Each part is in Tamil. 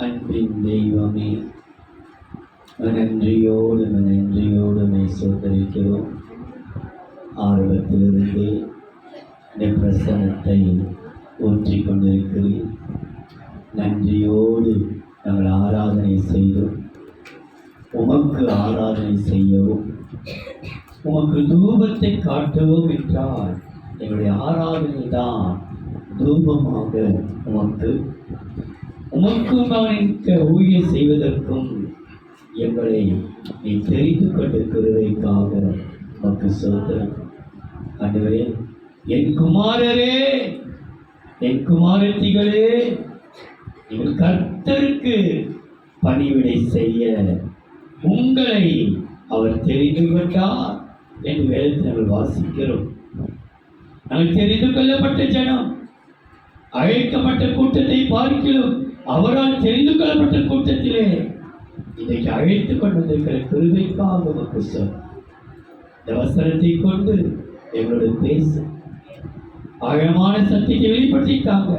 அன்பின் தெய்வமே, நன்றியோடு சோதரிக்கிறோம். ஆர்வத்திலிருந்தே இந்த பிரசனத்தை ஊற்றிக் கொண்டிருக்கிறேன். நன்றியோடு நாங்கள் ஆராதனை செய்தோம். உமக்கு ஆராதனை செய்யவும், உமக்கு தூபத்தை காட்டவும் என்றால் எங்களுடைய ஆராதனை தான் தூபமாக உமக்கு ஊழியம் செய்வதற்கும் எங்களை நீ தெரிந்து கொண்டிருக்கிறதைக்காக உமக்கு சோதரம். ஆண்டவரே, என் குமாரரே, என் குமாரத்திகளே, நீங்கள் கர்த்தருக்கு பணிவிடை செய்ய உங்களை அவர் தெரிந்து கொண்டார் என்று வேதத்தை நாங்கள் வாசிக்கிறோம். நாங்கள் தெரிந்து கொள்ளப்பட்ட ஜனம், அழைக்கப்பட்ட கூட்டத்தை பார்க்கிறோம். அவரால் தெரிந்து கொள்ளப்பட்ட கூட்டத்திலே இன்றைக்கு அழைத்துக் கொண்டிருக்கிற கிருபைக்காக நமக்கு சொல். இந்த வசனத்தை கொண்டு எங்களோட பேச ஆழமான சத்தியத்தை வெளிப்படுத்திட்டாங்க.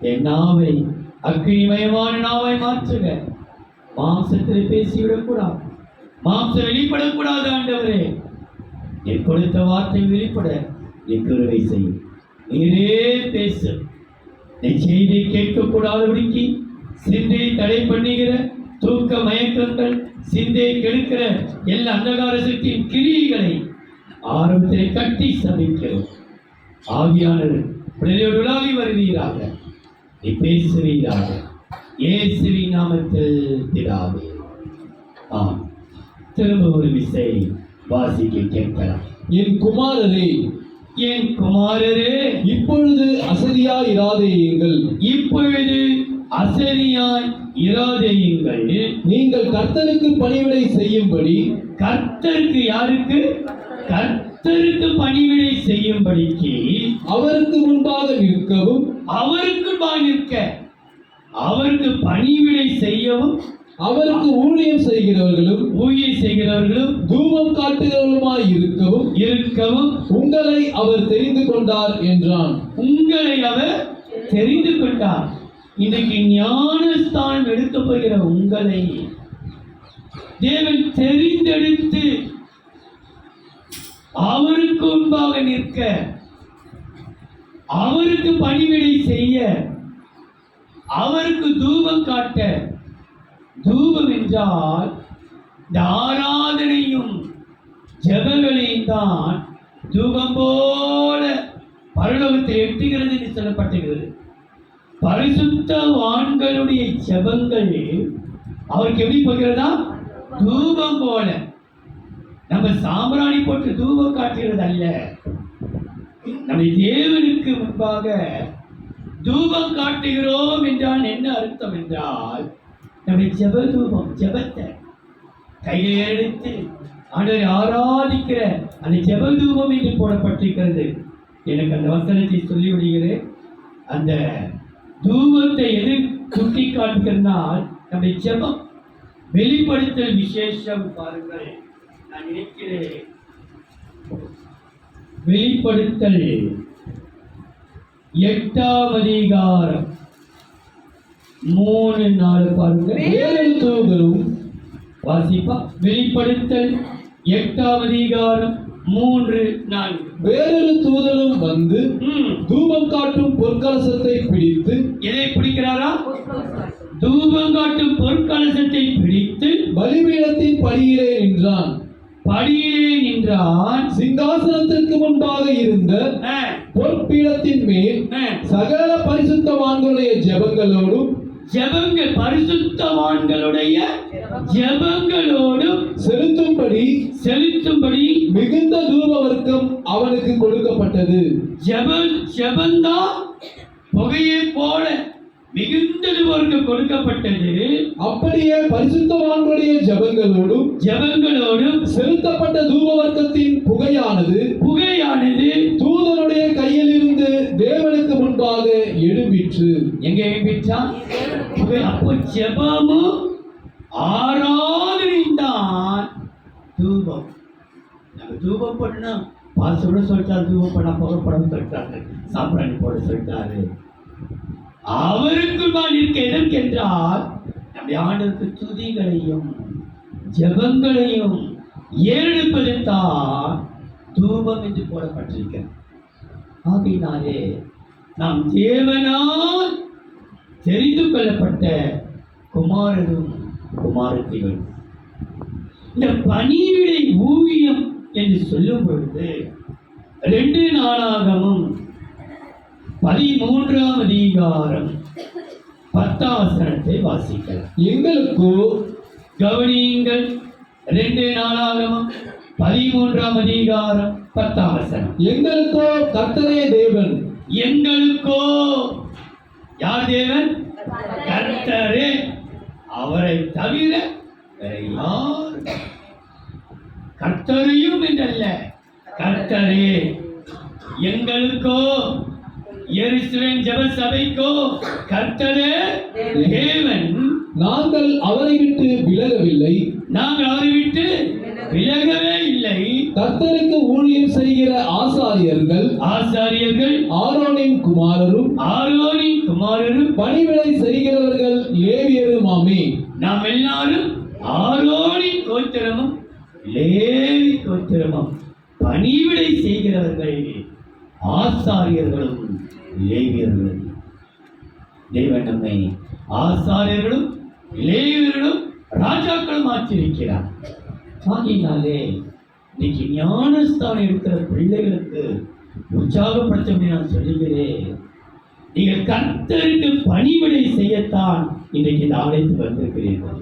என் நாவை அக்கினிமயமான நாவை மாற்றுக. மாம்சத்தில் பேசிவிடக்கூடாது, மாம்சம் வெளிப்படக்கூடாது. ஆண்டவரே, என் கொடுத்த வார்த்தை வெளிப்பட என் கிருபை செய்யும். நீரே பேசு. நீ செய்தியை கேட்கக்கூடாதபடிக்கு சிந்தையை தடை பண்ணுகிற தூக்க மயக்கங்கள், சிந்தையை கெடுக்கிற எல்லா அந்தகார சக்தியின் கிரியைகளை ஆரம்பத்திலே கட்டி சமைக்கிறோம். ஆவியானவர் பிள்ளையோடு உலாவி வருவீராக, நீ பேசுவீராக. இயேசுவின் நாமத்தில் பிதாவே, ஆம். திரும்ப ஒரு விசை வாசிக்க கேட்கலாம். என் குமாரரே, என் குமாரரே, இப்பொழுது அசதியாய் இராதேயுங்கள், இப்பொழுது அசதியாய் இராதேயுங்கள். நீங்கள் கர்த்தருக்கு பணிவிடை செய்யும்படி, கர்த்தருக்கு, யாருக்கு? கர்த்தருக்கு பணிவிடை செய்யும்படிக்கு அவருக்கு முன்பாக நிற்கவும், அவருக்கு நிற்க, அவருக்கு பணிவிடை செய்யவும், அவருக்கு ஊழியம் செய்கிறவர்களும் தூபம் காட்டுகிறவர்களுமாய் இருக்கவும் உங்களை அவர் தெரிந்து கொண்டார் என்றான். உங்களை அவர் தெரிந்து கொண்டார். இன்றைக்கு ஞானஸ்தானம் எடுக்க போகிற உங்களை தேவன் தெரிந்தெடுத்து அவருக்கு முன்பாக நிற்க, அவருக்கு பணிவிடை செய்ய, அவருக்கு தூபம் காட்ட. தூபம் என்றால் இந்த ஆராதனையும் ஜெபங்களையும் தான் தூபம் போல பரலோகத்தை எட்டுகிறது என்று சொல்லப்பட்டிருக்கிறது. பரிசுத்தவான்களுடைய ஜெபங்கள் அவருக்கு எப்படி போகிறதா? தூபம் போல. நம்ம சாம்பிராணி போட்டு தூபம் காட்டுகிறது அல்ல. நம்ம தேவனுக்கு முன்பாக தூபம் காட்டுகிறோம் என்றால் என்ன அர்த்தம் என்றால், நம்முடைய ஜெப தூபம், ஜெபத்தை கையை எடுத்து ஆண்டவரை ஆராதிக்கிற அந்த ஜெப தூபம் என்று போடப்பட்டிருக்கிறது. எனக்கு அந்த வசனத்தை சொல்லிவிடுகிறேன். அந்த தூபத்தை எது சுட்டி காட்டுகிறனால் நம்முடைய ஜெபம். வெளிப்படுத்தல் விசேஷம் பாருங்கள். நான் நினைக்கிறேன் வெளிப்படுத்தல் 8ஆம் அதிகாரம் 3-4 பாருங்கள். வேறொரு தூதரும், வாசிப்பா. வெளிப்படுத்தல் 8ஆம் அதிகாரம் 3-4. வேறொரு தூதரும் வந்து தூபம் காட்டும் பொற்கலசத்தை பிடித்து, எதை பிடிக்கிறாரா? தூபம் காட்டும் பொற்கலசத்தை பிடித்து பலிபீடத்தின் படியிலே நின்றான். சிங்காசனத்திற்கு முன்பாக இருந்த பொற்பீடத்தின் மேல் சகல பரிசுத்தவான்களுடைய ஜெபங்களோடும், பரிசுத்தவான்களுடைய ஜெபங்களோடும் செலுத்தும்படி மிகுந்த தூப வர்க்கம் அவனுக்கு கொடுக்கப்பட்டது. ஜெபந்தா புகையை போல மிகுந்த தூபம் கொடுக்கப்பட்டது. அப்படியே பரிசுத்தவான்களுடைய ஜெபங்களோடும் செலுத்தப்பட்ட தூப வர்க்கத்தின் புகையானது தூதனுடைய கையில் இருந்து தேவனுக்கு முன்பாக எழும்பிற்று. எங்க எழும்பிற்றா? அப்போ ஜெபமும் ஆராதனையும் தான் தூபம். நம்ம தூபம் பண்ணா பாசோட சொல்லிட்டாரு, தூபம் பண்ணா புகைப்படம் சொல்லிட்டாரு, சாம்பிராணி போட சொல்லிட்டாரு. அவருக்குள் நான் இருக்க எதற்கென்றால் நம்முடைய ஆண்டவருக்கு துதிகளையும் ஜெபங்களையும் ஏறெடுப்பதைத்தான் தூபம் என்று போடப்பட்டிருக்கிறது. ஆகையினாலே நாம் தேவனால் தெரிந்து கொள்ளப்பட்ட குமாரரும் குமாரத்திகள். இந்த பணிவிடை ஊழியம் என்று சொல்லும் பொழுது 2 நாளாகமும் 13ஆம் அதிகாரம் 10ஆம் வசனத்தை வாசிக்கலாம். எங்களுக்கோ கவனியுங்கள், 2 நாளாகமும் 13ஆம் அதிகாரம் 10ஆம் வசனம். எங்களுக்கோ கர்த்தரே தேவன். எங்களுக்கோ யார் தேவன்? கர்த்தரே. அவரை தவிர வேற யார்? கர்த்தரையும் என்றல்ல, கர்த்தரே. எங்களுக்கோ எருசலேம் ஜெப சபைக்கோ கர்த்தரே தேவன். நாங்கள் அவரை விட்டு விலகவில்லை, நாங்கள் அவரை விட்டு விலகவே இல்லை. கர்த்தருக்கு ஊழியம் செய்கிற ஆசாரியர்கள் ஆரோனின் குமாரரும் பணிவிடை செய்கிறவர்கள் லேவியருமாமே. நாம் எல்லாரும் ஆரோனின் கோத்திரமும் லேவி கோத்திரமும் பணிவிடை செய்கிறவர்கள் ஆசாரியர்களும் லேவியர்களும். தேவன் நம்மை ஆசாரியர்களும் லேவியர்களும் ராஜாக்களும் ஆக்கியிருக்கிறார். ஆகினாலே இன்னைக்கு ஞானஸ்தானம் இருக்கிற பிள்ளைகளுக்கு உற்சாகப்படுத்த நான் சொல்லுகிறேன். நீங்கள் கர்த்தருக்கு பணிவிடை செய்யத்தான் இன்றைக்கு இந்த ஆலயத்துக்கு வந்திருக்கிறீர்கள்.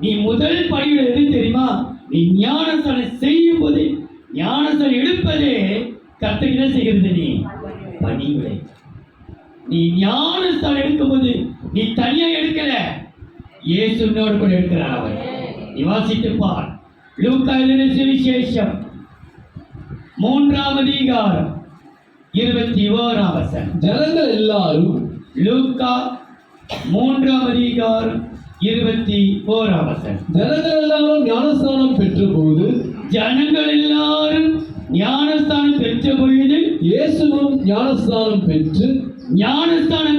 நீ முதல் பணிவிடை எது தெரியுமா? நீ ஞானஸ்தானம் செய்யும் போது, ஞானஸ்தானம் எடுப்பதே கர்த்தருக்கு என்ன செய்கிறது? நீ பணிவிடை. நீ ஞானஸ்தானம் எடுக்கும் போது நீ தனியா எடுக்கல, இயேசுவோடு கூட எடுக்கிறார். அவர் நீ வாசித்து பார். லூக்கா எழுதின சுவிசேஷம் 3ஆம் அதிகாரம் 21ஆம் வசனம். ஜனங்கள் எல்லாரும் லூக்கா 3ஆம் அதிகாரம் 21ஆம் வசனம். ஜனங்கள் எல்லாரும் ஞானஸ்தானம் பெற்றபோது ஞானஸ்தானம் பெற்ற பொழுது இயேசுவும் ஞானஸ்தானம்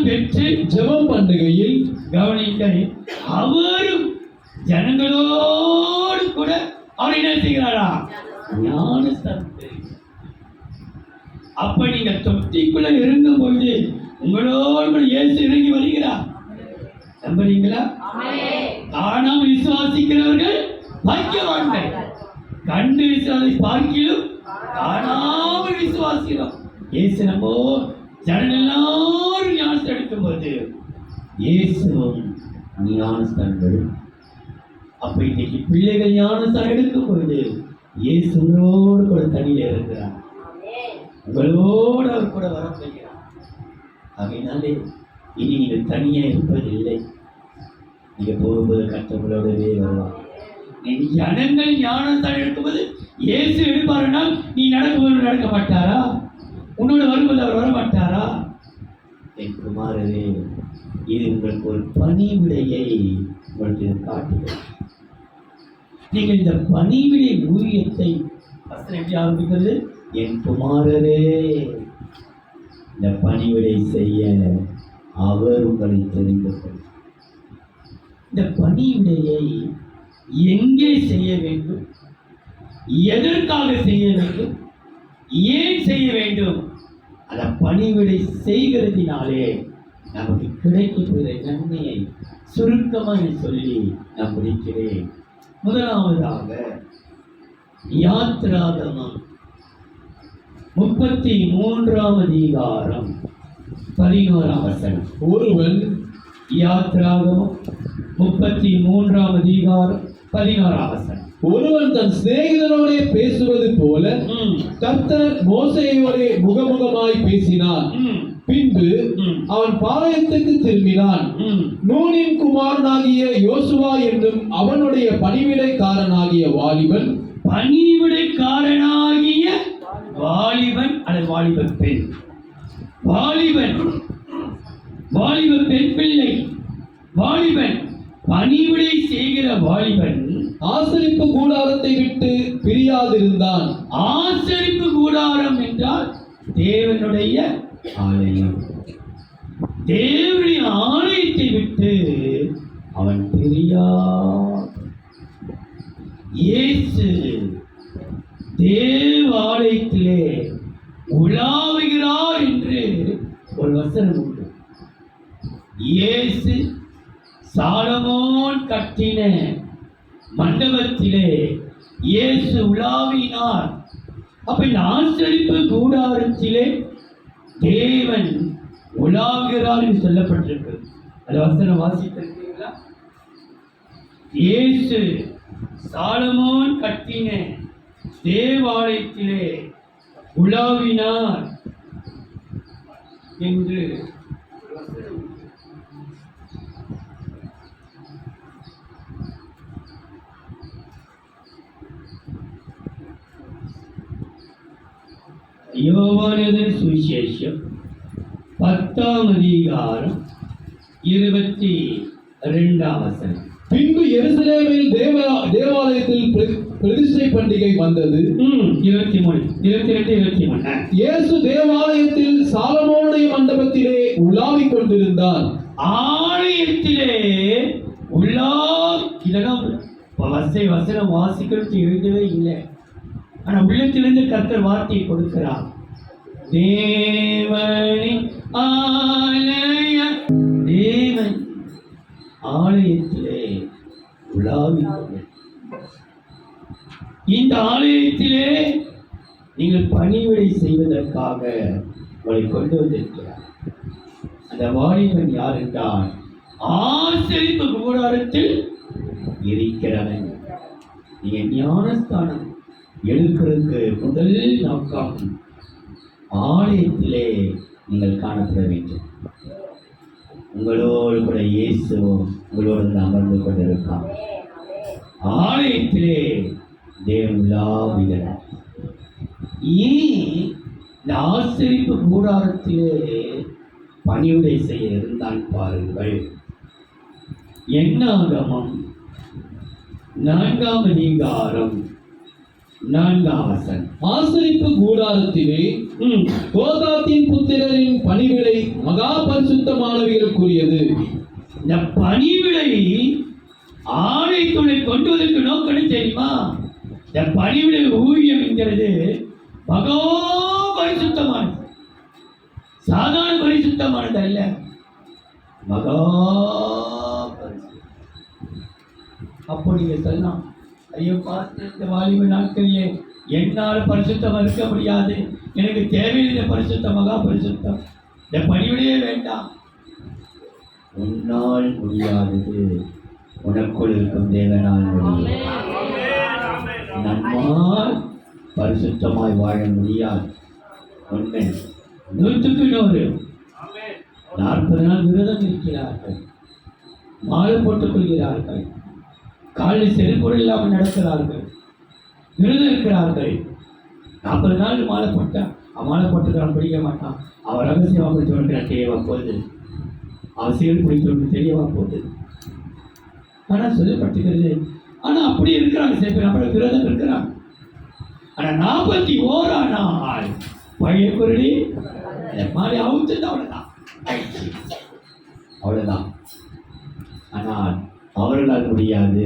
பெற்று ஜெபம் பண்ணுகையில், கவனிங்கள், அவரும் ஜனங்களோடு கூட அவர் என்ன செய்கிறாரா? ஞானஸ்தானம் பெறுகிறார். அப்ப நீங்க தொட்டிக்குள்ள இருக்கும் பொழுது உங்களோடு இயேசு இறங்கி வருகிறார். நம்புறீங்களா? காணாமல் விசுவாசிக்கிறவர்கள் பாக்கியவான்கள். கண்டு விசுவாசி பார்க்கிலும் காணாமல் விசுவாசிக்கிறோம். இயேசு நம்ம ஜனங்கள் எல்லாரும் ஞானஸ்தானம் எடுக்கும் போது இயேசுவும் ஞானஸ்தானம். அப்ப இன்னைக்கு பிள்ளைகள் ஞானஸ்தானம் எடுக்கும் பொழுது இயேசு உங்களோடு கூட தனியில இருக்கிறார். உங்களோடு அவர் கூட வர செய்கிறார். அதனாலே இனி நீங்கள் தனியா இருப்பதில்லை. நீங்க போகும்போது கற்றவங்களோடவே வருவார். நீ ஜனங்கள் ஞானஸ்தானம் எடுக்கும்போது இயேசு எடுப்பாருனால் நீ நடக்கும்போது நடக்க மாட்டாரா? உன்னோட வரும்போது அவர் வர மாட்டாரா? என் குமாரரே, இது உங்களுக்கு ஒரு பணிவிடையை உங்களுக்கு காட்டுகிறது. நீங்கள் இந்த பணிவிடை ஊழியத்தை எப்படி ஆரம்பிக்கிறது? என் குமாரரே, இந்த பணிவிடை செய்ய அவர் உங்களை தெரிந்து கொள்வார். இந்த பணிவிடையை எங்கே செய்ய வேண்டும், எதற்காக செய்ய வேண்டும், ஏன் செய்ய வேண்டும், அந்த பணிவிடை செய்கிறதினாலே நமக்கு கிடைக்கிற நன்மையை சுருக்கமாக சொல்லி நான் முடிக்கிறேன். முதலாவதாக யாத்ராகமம் 33ஆம் அதிகாரம் 11ஆம் வசனம். ஒருவன் யாத்ராகமம் 33ஆம் அதிகாரம் 11ஆம் வசனம். ஒருவன் தன் சிநேகிதனோடே பேசுவது போல கர்த்தர் மோசேயோடே முகமுகமாய் பேசினான். பின்பு அவன் பாளையத்துக்கு திரும்பினான். நூனின் குமாரனாகிய யோசுவா என்னும் அவனுடைய பணிவிடைக்காரனாகிய வாலிபன் அல்லது வாலிபன் பெண், வாலிப பெண் பிள்ளை, வாலிபன் பணிவிடை செய்கிற வாலிபன் ஆசரிப்பு கூடாரத்தை விட்டு பிரியாதிருந்தான். ஆசரிப்பு கூடாரம் என்றால் தேவனுடைய ஆலயம். தேவனுடைய ஆலயத்தை விட்டு அவன் பிரியான். இயேசு தேவ ஆலயத்திலே உலாவுகிறார் என்று ஒரு வசனம் உண்டு. இயேசு சாலமோன் கட்டின மண்டபத்திலே இயேசு உலாவினார். அப்ப இந்த ஆசரிப்பு கூடாரத்திலே தேவன் உலாவுகிறார் என்று சொல்லப்பட்டிருக்கு. அது வசனம் வாசித்திருக்கீங்களா? இயேசு சாலமோன் கட்டின தேவாலயத்திலே உலாவினார் என்று யோவானது சுவிசேஷம் 10ஆம் அதிகாரம் 22ஆம் வசனம். பின்பு எருசலேமில் தேவாலயத்தில் பிரதிஷ்டை பண்டிகை வந்தது. 22, 23. இயேசு தேவாலயத்தில் சாலமோனுடைய மண்டபத்திலே உலாவிக் கொண்டிருந்தார். ஆலயத்திலே இதெல்லாம் வசனம் வாசிக்கிறது எழுதவே இல்லை. ஆனா உள்ளத்திலிருந்து கர்த்தர் வார்த்தையை கொடுக்கிறார். தேவனின் ஆலய தேவன் ஆலயத்திலே உலாவினார். இந்த ஆலயத்திலே நீங்கள் பணிவிடை செய்வதற்காக உங்களை கொண்டு வந்திருக்கிறார். அந்த வாலிபன் யார் என்றால் ஆசரிப்பு கூடாரத்தில் இருக்கிறவன். நீங்க ஞானஸ்தானம் எடுக்கிறதுக்கு முதல் நோக்கம் ஆலயத்திலே நீங்கள் காணப்பட வேண்டும். உங்களோடு கூட இயேசு உங்களோடு அமர்ந்து கொண்டிருக்கான். ஆலயத்திலே தேவன் உலாவுகிறார். ஏன் இந்த ஆசரிப்பு கூடாரத்திலே பணிவிடை செய்ய இருந்தான் பாருங்கள். என்னாகமம் 4ஆம் அதிகாரம் 4ஆம் வசனம். ஆசரிப்பு கூடாரத்திலே கோகாத்தின் புத்திரரின் பணிவிடை மகா பரிசுத்தமானவைகளுக்குரியது. இந்த பணிவிடை ஆலயத்துடைய கொண்டு வதற்கு நோக்கம் தெரியுமா? இந்த பணிவிடை ஊழியம் என்கிறது மகா பரிசுத்தமானது. சாதாரண பரிசுத்தமானது அல்ல, மகா பரிசுத்தம். அப்போ நீங்க சொல்லலாம், ஐயோ பார்த்து இந்த வாலிப நாட்களிலே என்னால் பரிசுத்தம் இருக்க முடியாது, எனக்கு தேவையில்லை பரிசுத்தம், மகா பரிசுத்தம், இந்த பணிவிடையே வேண்டாம். உன்னால் முடியாதது உனக்குள் இருக்கும் தேவனால் முடியும். நம்மால் பரிசுத்தமாய் வாழ முடியாது. உண்மை. 100க்கு 100 40 நாள் விரதம் இருக்கிறார்கள், மாலை போட்டுக் கொள்கிறார்கள், காலில் செருப்புகள் இல்லாமல் நடக்கிறார்கள், விரதம் இருக்கிறார்கள். 40 நாள் மாலை போட்டான், மாலை போட்டுக்கிறான், பிடிக்க மாட்டான். அவன் ரகசியமாக பிடித்து கொண்டு தெரியவா போகுது, அவன் சீல் பிடித்து கொண்டு தெரியவா போகுது. ஆனால் சொல்லப்பட்டுகிறது. ஆனால் அப்படி இருக்கிறாங்க சில பேர், நம்மள விரதம் இருக்கிறாங்க. ஆனால் 41 நாள் பழைய குருடி மாதிரி அவுத்து அவ்வளோதான், அவ்வளோதான். ஆனால் அவர்களால் முடியாது.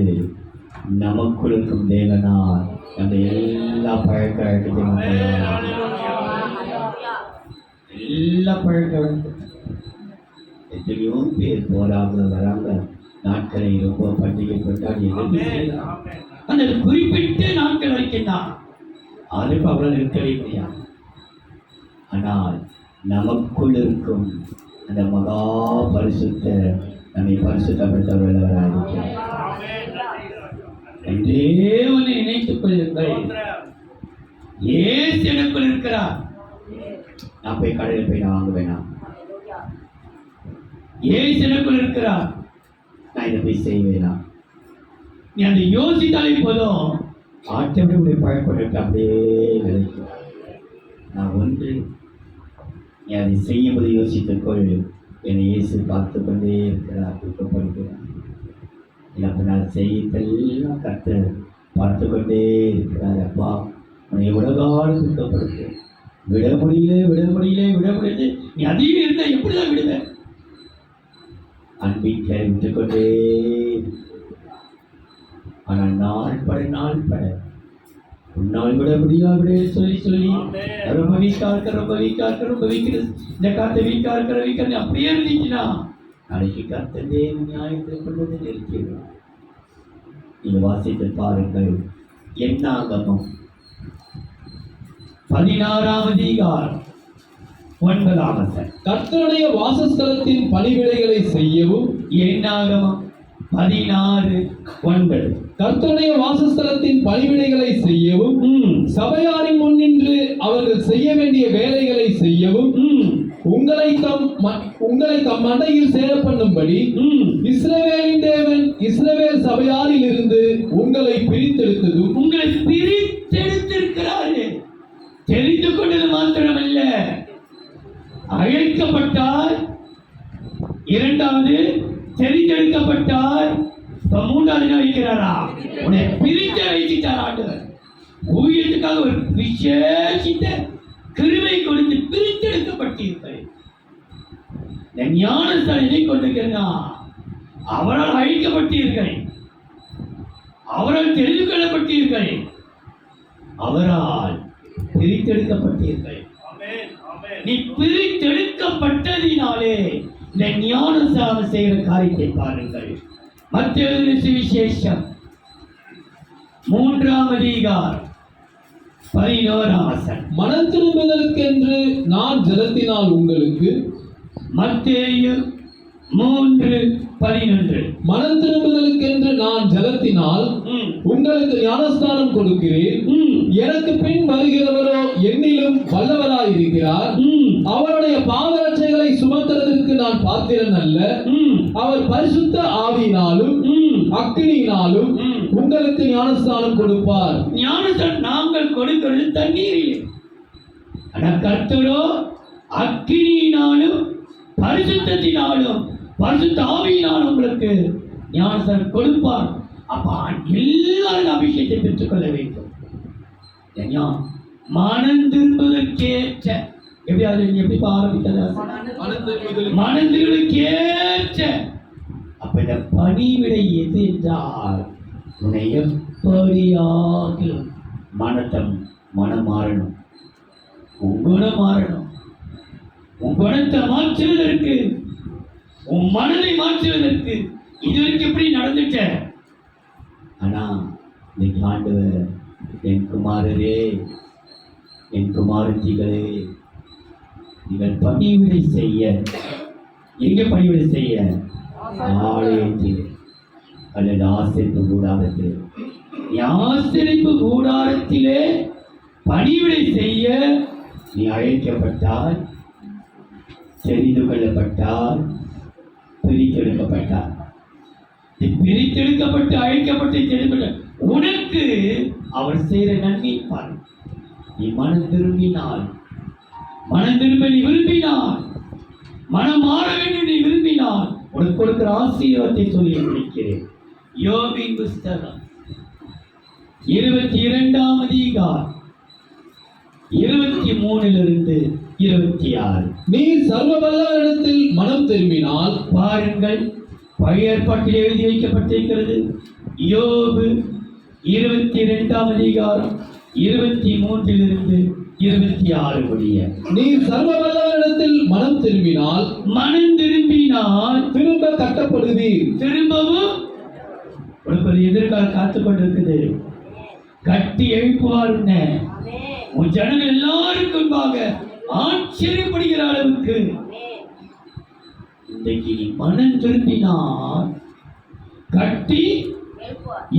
நமக்குள் இருக்கும் தேவனால் அந்த எல்லா பழக்க வழக்கத்தையும் எல்லா பழக்க வழக்கம். எத்தனையோ பேர் போறாங்க வராங்க, நாட்களை ரொம்ப பண்டிகை கொண்டாடி அந்த குறிப்பிட்ட நாட்கள் வரைக்கும் தான், அதுக்கு அவரால் இருக்கவே முடியாது. ஆனால் நமக்குள் இருக்கும் அந்த மகா பரிசுத்த நம்மை பரிசுத்தப்படுத்தவர்களாக இருக்கிறார். தேவனை நினைத்துக் கொள்ளுங்கள். இயேசு எனக்குள் இருக்கிறார். நான் போய் கடையில் போய் நான் வாங்க வேணாம். இயேசு எனக்குள் இருக்கிறார், நான் இதை போய் செய்வேனா? நீ அந்த யோசித்தாலே போதும், ஆட்டோடைய பழக்கம் அப்படியே விளைக்கும். நான் ஒன்று, நீ அதை செய்யும்போது யோசித்துக்கொள், என்னை இயேசு பார்த்து கொண்டே இருக்கிறார், துக்கப்படுகிறார். எனக்கு நான் செய்யத்தெல்லாம் கர்த்தர் பார்த்து கொண்டே இருக்கிறார். அப்பா, உன்னை உலகாலும் துக்கப்படுத்து, விட முடியல விட முடியல விட முடியல. நீ அதிகம் இருந்தால் எப்படிதான் விடுவேன்? அன்பின் விட்டுக் கொண்டே ஆனால் நாள் பட உன்னால் விட முடியாது சொல்லி சொல்லி ரொம்ப வீக்கா இருக்க இந்த காத்த வீக்கா இருக்கிற அப்படியே இருந்துச்சுன்னா நாளைக்கு கர்த்தர் தேவன் நியாயத்தை கொண்டது நிறுத்திடுவோம். நீங்க வாசித்து பாருங்கள். என்னாகமம் 16ஆம் அதிகாரம் 9ஆம் வசனம். கர்த்தருடைய வாசஸ்தலத்தின் பணிவிடைகளை செய்யவும். என்னாகமம் 16:9. கர்த்தருடைய வாசஸ்தலத்தின் பணிவிடைகளை செய்யவும், சபையாரின் முன் நின்று அவர்கள் செய்ய வேண்டிய வேலைகளை செய்யவும், உங்களை தம் மண்டையில் சேர பண்ணும்படி இஸ்ரவேலின் தேவன் இஸ்ரவேல் சபையாரில் இருந்து உங்களை பிரித்தெடுத்ததும். உங்களை பிரித்தெடுத்திருக்கிறாரு. தெரிந்து கொண்டது மாத்திரமல்ல, அழைக்கப்பட்டார். இரண்டாவது தெரிந்தெடுக்கப்பட்டார். மூன்றாவது என்ன வைக்கிறாரா? உன்னை பிரித்து வைத்தார் ஆண்டவர். ஊழியத்துக்காக ஒரு விசேஷித்த கிருபை கொடுத்து பிரித்தெடுக்கப்பட்டீர்கள். ஞானஸ்தானத்தை கொண்டிருக்கிறா. அவரால் அழிக்கப்பட்டீர்கள், அவரால் தெரிந்து கொள்ளப்பட்டீர்கள், அவரால் பிரித்தெடுக்கப்பட்டீர்கள். நீ பிரித்தெடுக்கப்பட்டதினாலே இந்த ஞானஸ்தானம் செய்கிற காரியத்தை பாருங்கள். மத்தேயு சுவிசேஷம் 3ஆம் அதிகாரம் 11ஆம் வசனம். மனம் திரும்புதலுக்கென்று நான் ஜலத்தினால் உங்களுக்கு. மத்தேயு 3:11. மனம் திரும்புதலுக்கென்று நான் ஜலத்தினால் உங்களுக்கு ஞானஸ்தானம் கொடுக்கிறேன். எனக்கு பின் வருகிறவரோ என்னிலும் வல்லவராயிருக்கிறார். அவருடைய பாதரட்சைகளை சுமத்துறதற்கு நான் பாத்திரன் அல்ல. அவர் பரிசுத்த ஆவியினாலும் அக்கினியினாலும் உங்களுக்கு ஞானஸ்தானம் கொடுப்பார். ஞானஸ்தானம் நாங்கள் கொடுக்கிறது தண்ணீரில். ஆனால் கர்த்தரோ அக்கினியினாலும் பரிசுத்தத்தினாலும் பரிசுத்த ஆவியினாலும் உங்களுக்கு ஞானஸ்தானம் கொடுப்பார். அப்ப எல்லாரும் அபிஷேகத்தை பெற்றுக்கொள்ள வேண்டும். மனம் திரும்புவதற்கேற்ற எப்படி அது எப்படி ஆரம்பித்தது? மனம் திரும்புவதற்கேற்ற. அப்ப இந்த பணிவிடை எது என்றால், உன்னை எப்படியாகிலும் மனம் மாறணும், உன் குணம் மாறணும். உன் குணத்தை மாற்றுவதற்கு, உன் மனதை மாற்றுவதற்கு இதுவரைக்கும் எப்படி நடந்துட்ட. ஆனா இன்னைக்கு ஆண்டவர், என் குமாரரே, என் குமாரத்திகளே, நீங்கள் பணிவிடை செய்ய. எங்க பணிவிடை செய்ய? ஆலயத்தில் அல்லது ஆசரிப்பு கூடாரத்தில். ஆசரிப்பு கூடாரத்திலே பணிவிடை செய்ய நீ அழைக்கப்பட்டால், தெரிந்து கொள்ளப்பட்டால், பிரித்தெடுக்கப்பட்டால். பிரித்தெடுக்கப்பட்டு அழைக்கப்பட்டு தெரிந்து உனக்கு அவர் செய்கிற நன்மை பார். நீ மனம் திரும்பினால், மனம் திரும்ப நீ விரும்பினால், மனம் மாற வேண்டும் நீ விரும்பினால், உனக்கு கொடுக்கிற ஆசீர்வாதத்தை சொல்லி முடிக்கிறேன். யோபின் புஸ்தகம் 22ஆம் அதிகாரம் 23 26. நீ சர்வ வல்லவரிடத்தில் மனம் திரும்பினால். பாருங்கள், பழைய ஏற்பாட்டில் எழுதி வைக்கப்பட்டிருக்கிறது. யோபு 22ஆம் அதிகாரம் 23 26 முடிய. நீ சர்வ வல்லவரிடத்தில் மனம் திரும்பினால், திரும்ப கட்டப்படுவீர். திரும்பவும் உனக்கு ஒரு எதிர்காலம் காத்துக் கொண்டிருக்குது. கட்டி எழுப்புவார். உன் ஜனங்கள் எல்லாருக்கும் ஆச்சரியப்படுகிற அளவுக்கு இன்றைக்கு நீ மனம் திரும்பினால் கட்டி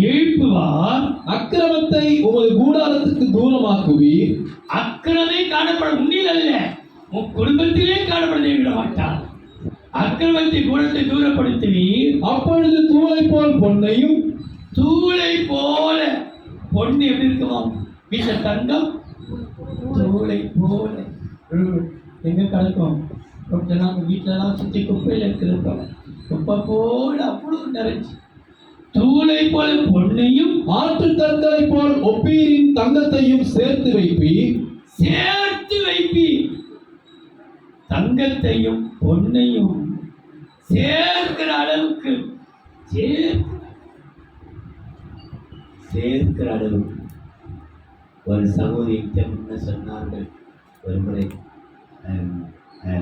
எழுப்புவார். அக்கிரமத்தை உமது கூடாரத்துக்கு தூரமாக்குவீர். அக்கிரமே காணப்பட உன்னில் அல்ல, உன் குடும்பத்திலே காணப்பட விட மாட்டார். அக்கிரமத்தை குணத்தை தூரப்படுத்துவீர். அப்பொழுது தூளை போல் பொன்னையும். தூளை போல பொண்ணு எப்படி இருக்குமா? வீட்டுல தங்கம் தூளை போல எங்க கலக்கும். கொஞ்ச நாள் வீட்டிலலாம் சுற்றி குப்பையில் இருக்கிறோம். குப்பை போல அவ்வளவு நிறைஞ்சி. தூளை போல பொன்னையும் ஆற்று கற்களை போல் ஒப்பீரின் தங்கத்தையும் சேர்த்து வைப்பீர். தங்கத்தையும் பொன்னையும் சேர்க்கிற அளவுக்கு சேர்க்கிற அளவுக்கு. ஒரு சகோதரி என்ன சொன்னார்கள் ஒரு முறை,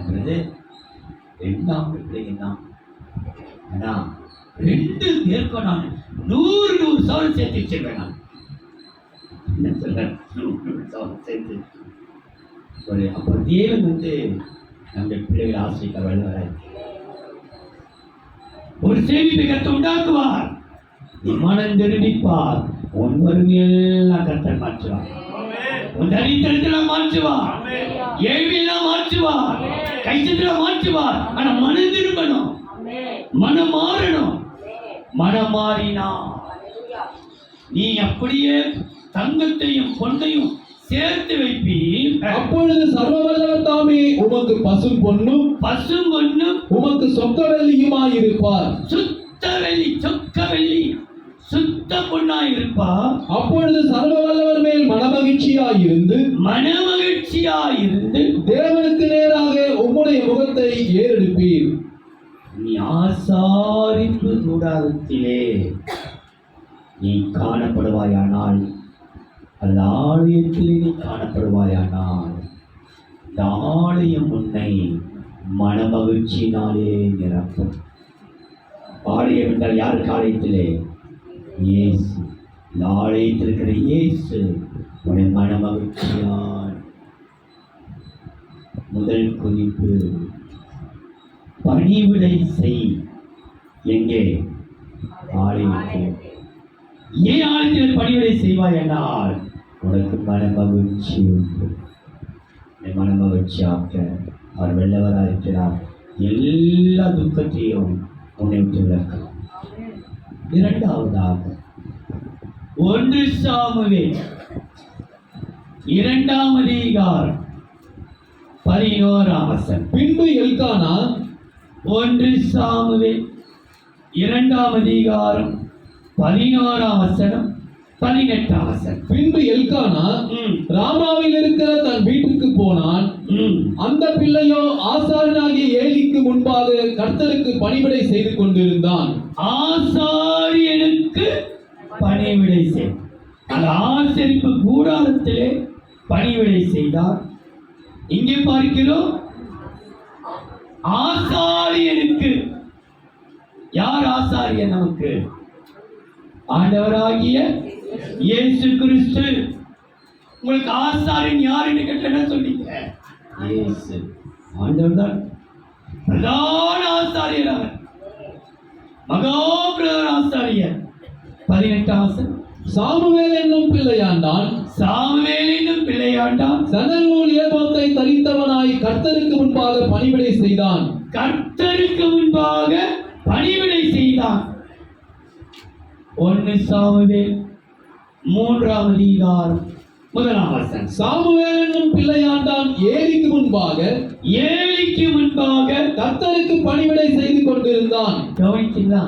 பிரதர் 2 பிள்ளைங்க தான், ஆனா 2 பேருக்கும் நான் 100 சவரம் சேர்த்து வச்சிருக்கேன். நான் என்ன சொல்றேன், 100 சவரம் சேர்த்து ஒரு அப்போ தேவன் நம்ம பிள்ளைகளை ஆசிரிக்க வராது. ஒரு சேமிப்பை கருத்து உண்டாக்குவார். நீ மனம் திரும்பிப்பார், உன் வறுமையெல்லாம் கர்த்தர் மாற்றுவார். உன் தரித்திரத்தில் மாற்றுவார், ஏழ்மையெல்லாம் மாற்றுவார், கைச்சத்தில் மாற்றுவார். ஆனா மனம் திரும்பணும், மனம் மாறணும். மனம் மாறினா நீ அப்படியே தங்கத்தையும் பொன்னையும் சேர்த்து வைப்பீர். அப்பொழுது சர்வவல்லவர் தாமே உமக்கு பசும் பொன்னும் உமக்கு சொக்க வெள்ளியுமாயிருப்பார். சுத்த வெள்ளி, சொக்க வெள்ளி, சுத்த பொன்னாயிருப்பார். அப்பொழுது சர்வவல்லவர் மேல் மனமகிழ்ச்சியாயிருந்து தேவனுக்கு நேராக உம்முடைய முகத்தை ஏறெடுப்பீர். நீ ஆசாரிப்பு கூடாரத்திலே நீ காணப்படுவாயானால், அந்த ஆலயத்திலே நீ காணப்படுவாயானால், இந்த ஆலயம் உன்னை மனமகிழ்ச்சியினாலே நிரப்பும். ஆலயம் என்றால் யாருக்கு? ஆலயத்திலே இயேசு. இந்த ஆலயத்தில் இருக்கிற இயேசு உன்னை மனமகிழ்ச்சியால். முதல் குறிப்பு, பணிவிடை செய். எங்கே? ஆலயத்தில். ஏன் ஆலயத்தில் பணிவிடை செய்வாய் என்றால் உனக்கு மனமகிழ்ச்சி உண்டு. மனமகிழ்ச்சியாக்க அவர் வெள்ளவராக இருக்கிறார். எல்லா துக்கத்தையும் உன்னை விட்டு விளக்கலாம். இரண்டாவதாக 1 சாமுவேல் 2ஆம் அதிகாரம் 11ஆம் வசனம். பின்பு எல்கானா 1 சாமுவேல் 2ஆம் அதிகாரம் 11ஆம் வசனம் 18ஆம் வசனம். பின்பு எல்கானா ராமாவில் இருக்கிற தன் வீட்டுக்கு போனான். அந்த பிள்ளையோ ஆசாரியனாகிய ஏலிக்கு முன்பாக கர்த்தருக்கு பணிவிடை செய்து கொண்டிருந்தான். ஆசாரியனுக்கு பணிவிடை செய். அந்த ஆசரிப்பு கூடாரத்திலே பணிவிடை செய்தார். இங்கே பார்க்கிறோம், ஆசாரியனுக்கு. யார் ஆசாரியன்? நமக்கு ஆண்டவராகிய இயேசு கிறிஸ்து. உங்களுக்கு ஆசாரியன் யாருன்னு கேட்ட என்ன சொல்றீங்க? இயேசு. ஆண்டவர் தான் பிரதான ஆசாரியர். அவர் மகா பிரதான ஆசாரியர். 18ஆம் வசனம். சாமுவேல் என்னும் பிள்ளையாண்டான் சணல் நூல் ஏபோத்தை தரித்தவனாய் கர்த்தருக்கு முன்பாக பணிவிடை செய்தான். கர்த்தருக்கு முன்பாக பணிவிடை செய்தான். 1 சாமுவேல் 3ஆம் அதிகாரம் 1ஆம் வசனம். சாமுவேல் என்னும் பிள்ளையாண்டான் ஏலிக்கு முன்பாக கர்த்தருக்கு பணிவிடை செய்து கொண்டிருந்தான். கவனித்தீங்களா?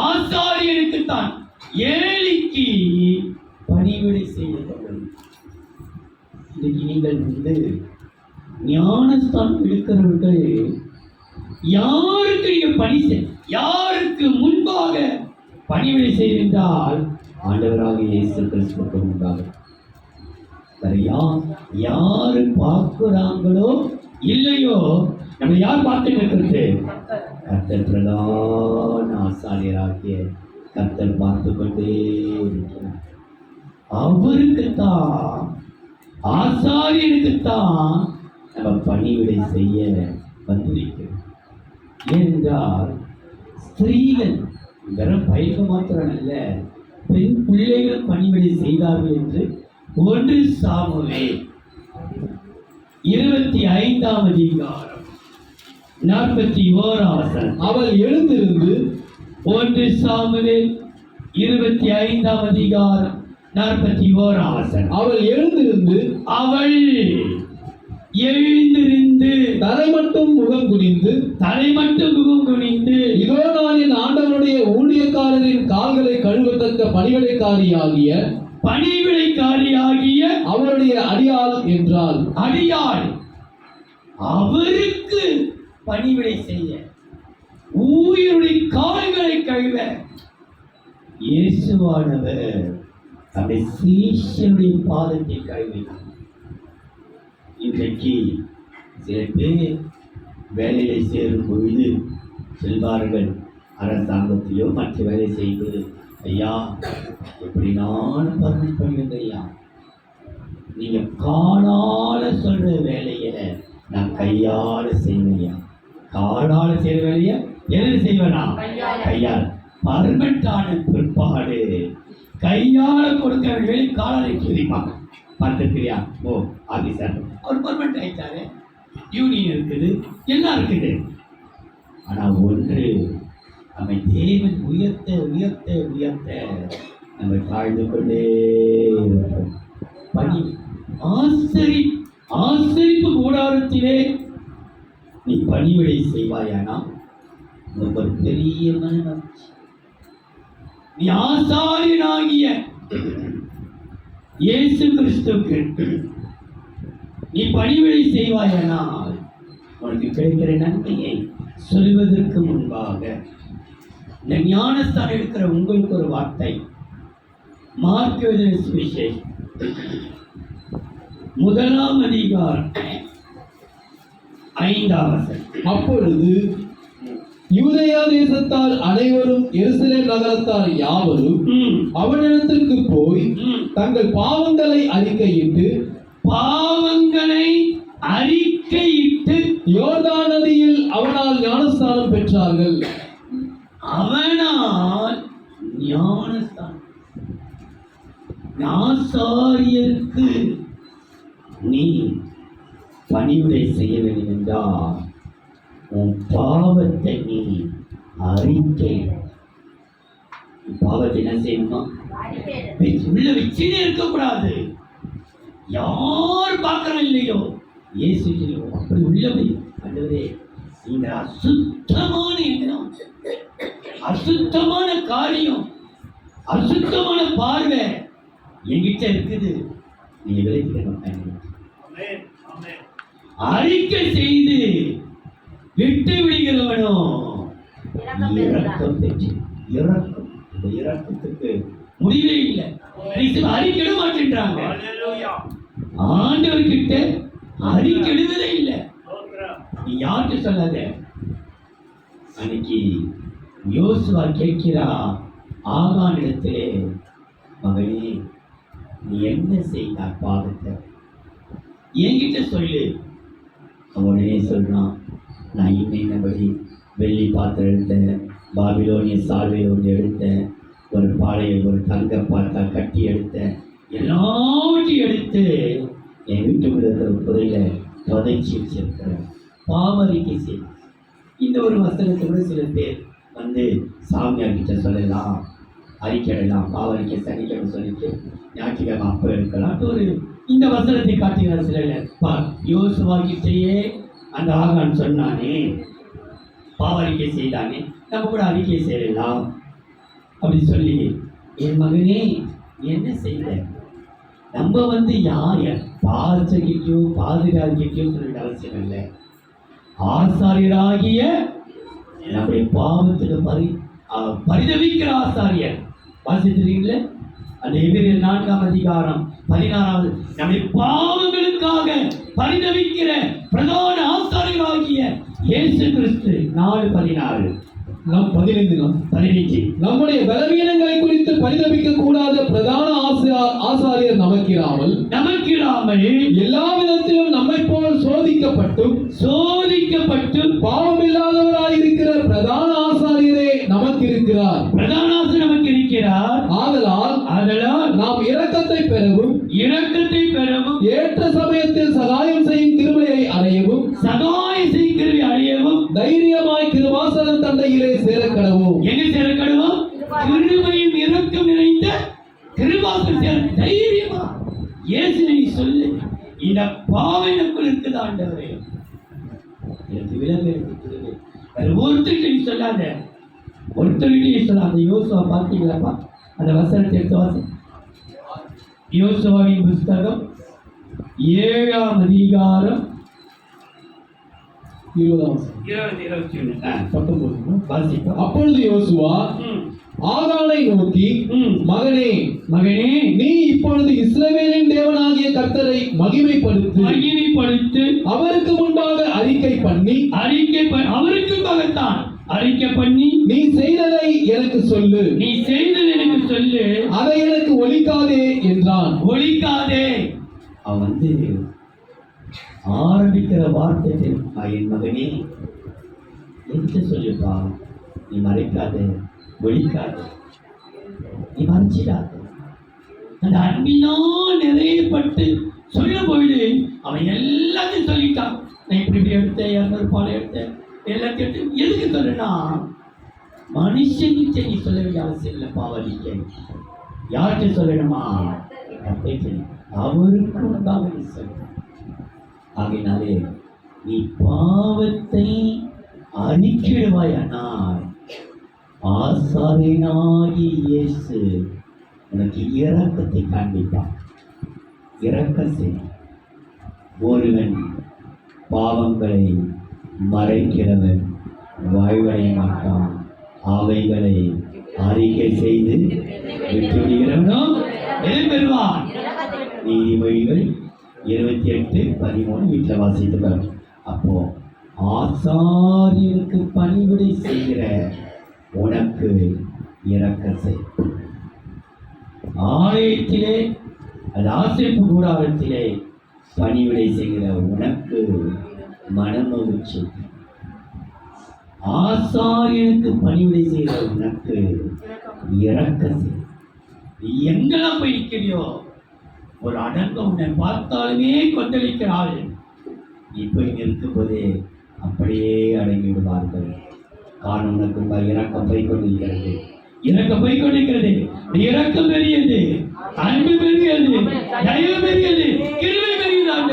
ஆசாரியனுக்கு தான், ஏலிக்கு பணிவிடை செய்து. இன்னைக்கு நீங்கள் ஞானஸ்தானம் எடுக்கிறவர்கள் யாருக்கு நீங்க பணி செய், யாருக்கு முன்பாக பணிவிடை செய்தால் ஆண்டவராக இயேசு கிறிஸ்துவுக்கு முன்பாக. யாரு பார்க்கிறாங்களோ இல்லையோ, நம்ம யார் பார்த்துட்டு இருக்கிறது? கர்த்தர் பிரதான ஆசாரியராகிய கர்த்தர் பார்த்து கொண்டே இருக்கிறார். அவருக்குத்தான், ஆசாரியனுக்குத்தான் நம்ம பணிவிடை செய்ய வந்திருக்கிறோம். ஏனென்றால் ஸ்திரீகள் வெறும் பயிர்க மாத்திரம் அல்ல, பெண் பிள்ளைகள் பணிவிடை செய்தார்கள் என்று 1 சாமுவேல் 25ஆம் அதிகாரம் 41ஆம் வசனம். அவள் எழுந்திருந்து 1 சாமுவேல் 25ஆம் அதிகாரம் 41ஆம் வசனம். அவள் எழுந்திருந்து தலை மட்டும் முகம் குனிந்து இதோ நான் என் ஆண்டவருடைய ஊழியக்காரரின் கால்களை கழுவத்தக்க பணிவிடைக்காரியாகிய அவருடைய அடியாள் என்றாள். அடியாள் அவருக்கு பணிவிடை செய்ய. ஊழியருடைய கால்களை கழுவ இயேசுவானவர் தம்முடைய சீஷருடைய பாதத்தை கழுவினார். இன்றைக்கு சில பேர் வேலையை சேரும் பொழுது செல்வார்கள், அரசாங்கத்திலோ மற்ற வேலை செய்வது, ஐயா எப்படி நான் பர்மிட் பண்ணுங்க ஐயா, நீங்க காலால சொல்ற வேலையை நான் கையால செய்வையா, காலால செய்யற வேலையை எது செய்வேனா கையால். பர்மிட் ஆன பிற்பாடு கையால கொடுக்கிற வேலை காலாலை சொல்லிப்பாங்க. பார்த்துக்கிறியா? ஓ ஆபீசர் அவர் பர்மனெண்ட் ஆயிட்டாரு, யூனியன் இருக்குது, எல்லாம் இருக்குது. ஆனா ஒன்று, நம்மை தேவன் உயர்த்த உயர்த்த உயர்த்த நம்ம தாழ்ந்து கொண்டே இருப்போம். பணி ஆசரிப்பு கூடாரத்திலே நீ பணிவிடை செய்வாயானா ஒரு பெரிய மனமகிழ்ச்சி. நீ ஆசாரியனாகிய இயேசு கிறிஸ்துவுக்கு நீ பணிவிடை செய்வாயானால் உனக்கு கிடைக்கிற நன்மையை சொல்வதற்கு முன்பாக இந்த ஞானஸ்தானம் எடுக்கிற உங்களுக்கு ஒரு வார்த்தை. மார்க் எழுதின சுவிசேஷம் 1ஆம் அதிகாரம் 5ஆம் வசனம். அப்பொழுது யூதேயா தேசத்தார் அனைவரும் எருசலேம் நகரத்தார் யாவரும் அவனிடத்திற்கு போய் தங்கள் பாவங்களை அறிக்கையிட்டு யோர்தான் நதியில் அவனால் ஞானஸ்தானம் பெற்றார்கள். அவனால் ஞானஸ்தானம். ஆசாரியருக்கு நீ பணிவிடை செய்ய வேண்டும் என்றால் உன் பாவத்தை நீ அறிக்கை. பாவத்தை என்ன செய்யணுமா? உள்ள வச்சுனே இருக்கக்கூடாது. யார் பார்க்கணும் இல்லையோ இயேசு அப்படி உள்ளபடி ஆண்டவரே, இந்த அசுத்தமான எண்ணம், அசுத்தமான காரியம், அசுத்தமான பார்வை என்கிட்ட இருக்குது, நீங்க விளைவிக்க அறிக்கை செய்து விட்டு விடுகிறவனோ இறக்கம் பெற்று இறக்கம். இந்த இறக்கத்துக்கு முடிவே இல்லை. அறிக்கையிட மாட்டேன்றாங்க. ஆண்டவர்கிட்ட அறிக்கையிடுவதே இல்லை. நீ யார்கிட்ட சொல்லாத. அன்னைக்கு யோசுவா கேட்கிறா ஆகானிடத்திலே, மகனே நீ என்ன செய்தார் பாவத்தை என்கிட்ட சொல்லு. அவனே சொல்றான், நான் இன்னபடி வெள்ளி பாத்திரம் எடுத்தேன், பாபிலோனிய சால்வை ஒன்று எடுத்தேன், ஒரு பாளையை ஒரு தங்க பாத்தா கட்டி எடுத்தேன், எல்லாவற்றையும் எடுத்து என் வீட்டுக்குள்ள இருக்கிற புதையில புதைச்சி வச்சிருக்கிறேன். பாவரிக்கை செய். இந்த ஒரு வசனத்தை கூட சில பேர் வந்து சாமியார் கிட்ட சொல்லலாம், அறிக்கையிடலாம், பாவரிக்கை சனிக்கிழமை சொல்லிட்டு ஞாயிற்றுக்கிழமை அப்போ எடுக்கலாம் ஒரு இந்த வசனத்தை காட்டுகிறார் சில. யோசுவா கிட்டேயே அந்த ஆகான் சொன்னானே, பாவரிக்கை செய்தானே, நம்ம கூட அறிக்கை செய்யலாம் அப்படி சொல்லி, என் மகனே என்ன செய்த? நம்ம வந்து யார் பாஸ்டர்கிட்டயோ பாதிரியார்கிட்டயோ சொல்லிட்டு அவசியம் இல்லை. ஆசாரியராகிய நம்முடைய பாவத்துக்கு பரிதவிக்கிற ஆசாரியர். வாசித்திருக்கீங்களே அந்த எபிரேயர் 4ஆம் அதிகாரம் 16வது. நம்முடைய பாவங்களுக்காக பரிதவிக்கிற பிரதான ஆசாரியராகிய இயேசு கிறிஸ்து. 4:16 15 நம்முடைய பலவீனங்களை குறித்து பரிதபிக்க கூடாத பிரதான ஆசாரியர் நமக்கிராமல் எல்லா விதத்திலும் நம்மை போல் சோதிக்கப்பட்டு பாவமில்லாதவராயிருக்கிற பிரதான ஆசாரியரே நமக்கு இருக்கிறார். பிரதான ஆசாரியர் நமக்கு இருக்கிறார். ஆதலால் நாம் இரக்கத்தை பெறவும் ஏற்ற சமயத்தில் சகாயம் செய்யும் கிருபையை அடையவும் தைரியமாய் கிருபாசன தண்டையிலே சேரக்கடவும். எங்க சேரக்கடவும்? கிருபையும் இரக்கம் நிறைந்த கிருபாசன சேர தைரியமா. இயேசு நீ சொல்லு, இந்த பாவம் எனக்குள் இருக்குது ஆண்டவரே, எனக்கு விலங்கு இருக்குது. ஒருத்தருக்கு நீ சொல்லாத, ஒருத்தருக்கு நீ சொல்லாத. யோசுவா பார்த்தீங்களாப்பா? அந்த வசனத்தை எடுத்து வாசி. யோசுவாவின் புஸ்தகம் 7ஆம் அதிகாரம் 20ஆம் வசனம். 20-21. 19. வாசிப்போம். அப்பொழுது யோசுவா ம். ஆகானை நோக்கி, ம். மகனே, மகனே, நீ இப்பொழுது இஸ்ரவேலின் தேவனாகிய கர்த்தரை மகிமைப்படுத்து, மகிமைப்படுத்து, அவருக்கு முன்பாக அறிக்கை பண்ணி, அவருக்கு பகத்தான் அறிக்கை பண்ணி, நீ செய்ததை எனக்கு சொல்லு, நீ செய்தது எனக்கு சொல்லு, அதை எனக்கு ஒலிக்காதே என்றான். ஒழிக்காதே. அவன் ஆரம்பிக்கிற வார்த்தை என் மகனே எடுத்து சொல்லுப்பா, நீ மறைக்காதே, ஒழிக்காதே, நீ மறைச்சிடாத. அந்த அன்பினால் நிறையப்பட்டு சொல்லும் பொழுது அவன் எல்லாத்தையும் சொல்லிட்டான். நான் இப்படி எடுத்தேன், 200 பால் எடுத்தேன், எல்லாத்தையும் எடுத்து எதுக்கு சொல்லுனா, மனுஷனுக்கு நீ சொல்ல வேண்டிய அவசியம் இல்லை. பாவலிக்க யார்கிட்ட சொல்லணுமா? அவருக்கு முன்பாக நீ சொல்ல. ஆகினாலே நீ பாவத்தை அறிக்கிடுவாயானால் ஆசாரியனாகிய இயேசு உனக்கு இரக்கத்தை காண்பிப்பான். இரக்கம் செய். ஒருவன் பாவங்களை மறைக்கிறவன் வாழ்வடைய மாட்டான். அவைகளை அறிக்கை செய்து விட்டுவிடுகிறவனோ எதை பெறுவான்? நீதிமொழிகள் 28:13 வீட்டில் வாசித்துப்பார். அப்போ ஆசாரியனுக்கு பணிவிடை செய்கிற உனக்கு இரக்கம் செய். ஆலயத்திலே, அது ஆசிரியப்பு கூடாரத்திலே பணிவிடை செய்கிற உனக்கு மனமகிழ்ச்சி. ஆசாரியனுக்கு பணிவிடை செய்கிற உனக்கு இரக்கம் செய். நீ எங்கெல்லாம் போய் நிற்கிறியோ, ஒரு அடங்க உன்னை பார்த்தாலுமே கொந்தளிக்கிறாள். நீ போய் நிற்கும் போதே அப்படியே அடங்கி விடுவார்கள். காரணம் உனக்கு இரக்கம் போய் கொண்டிருக்கிறது. இரக்கம் போய் கொண்டிருக்கிறது. இரக்கம் பெரியது, அன்பு பெரியது, தயவு பெரியது, கிருபை பெரியது.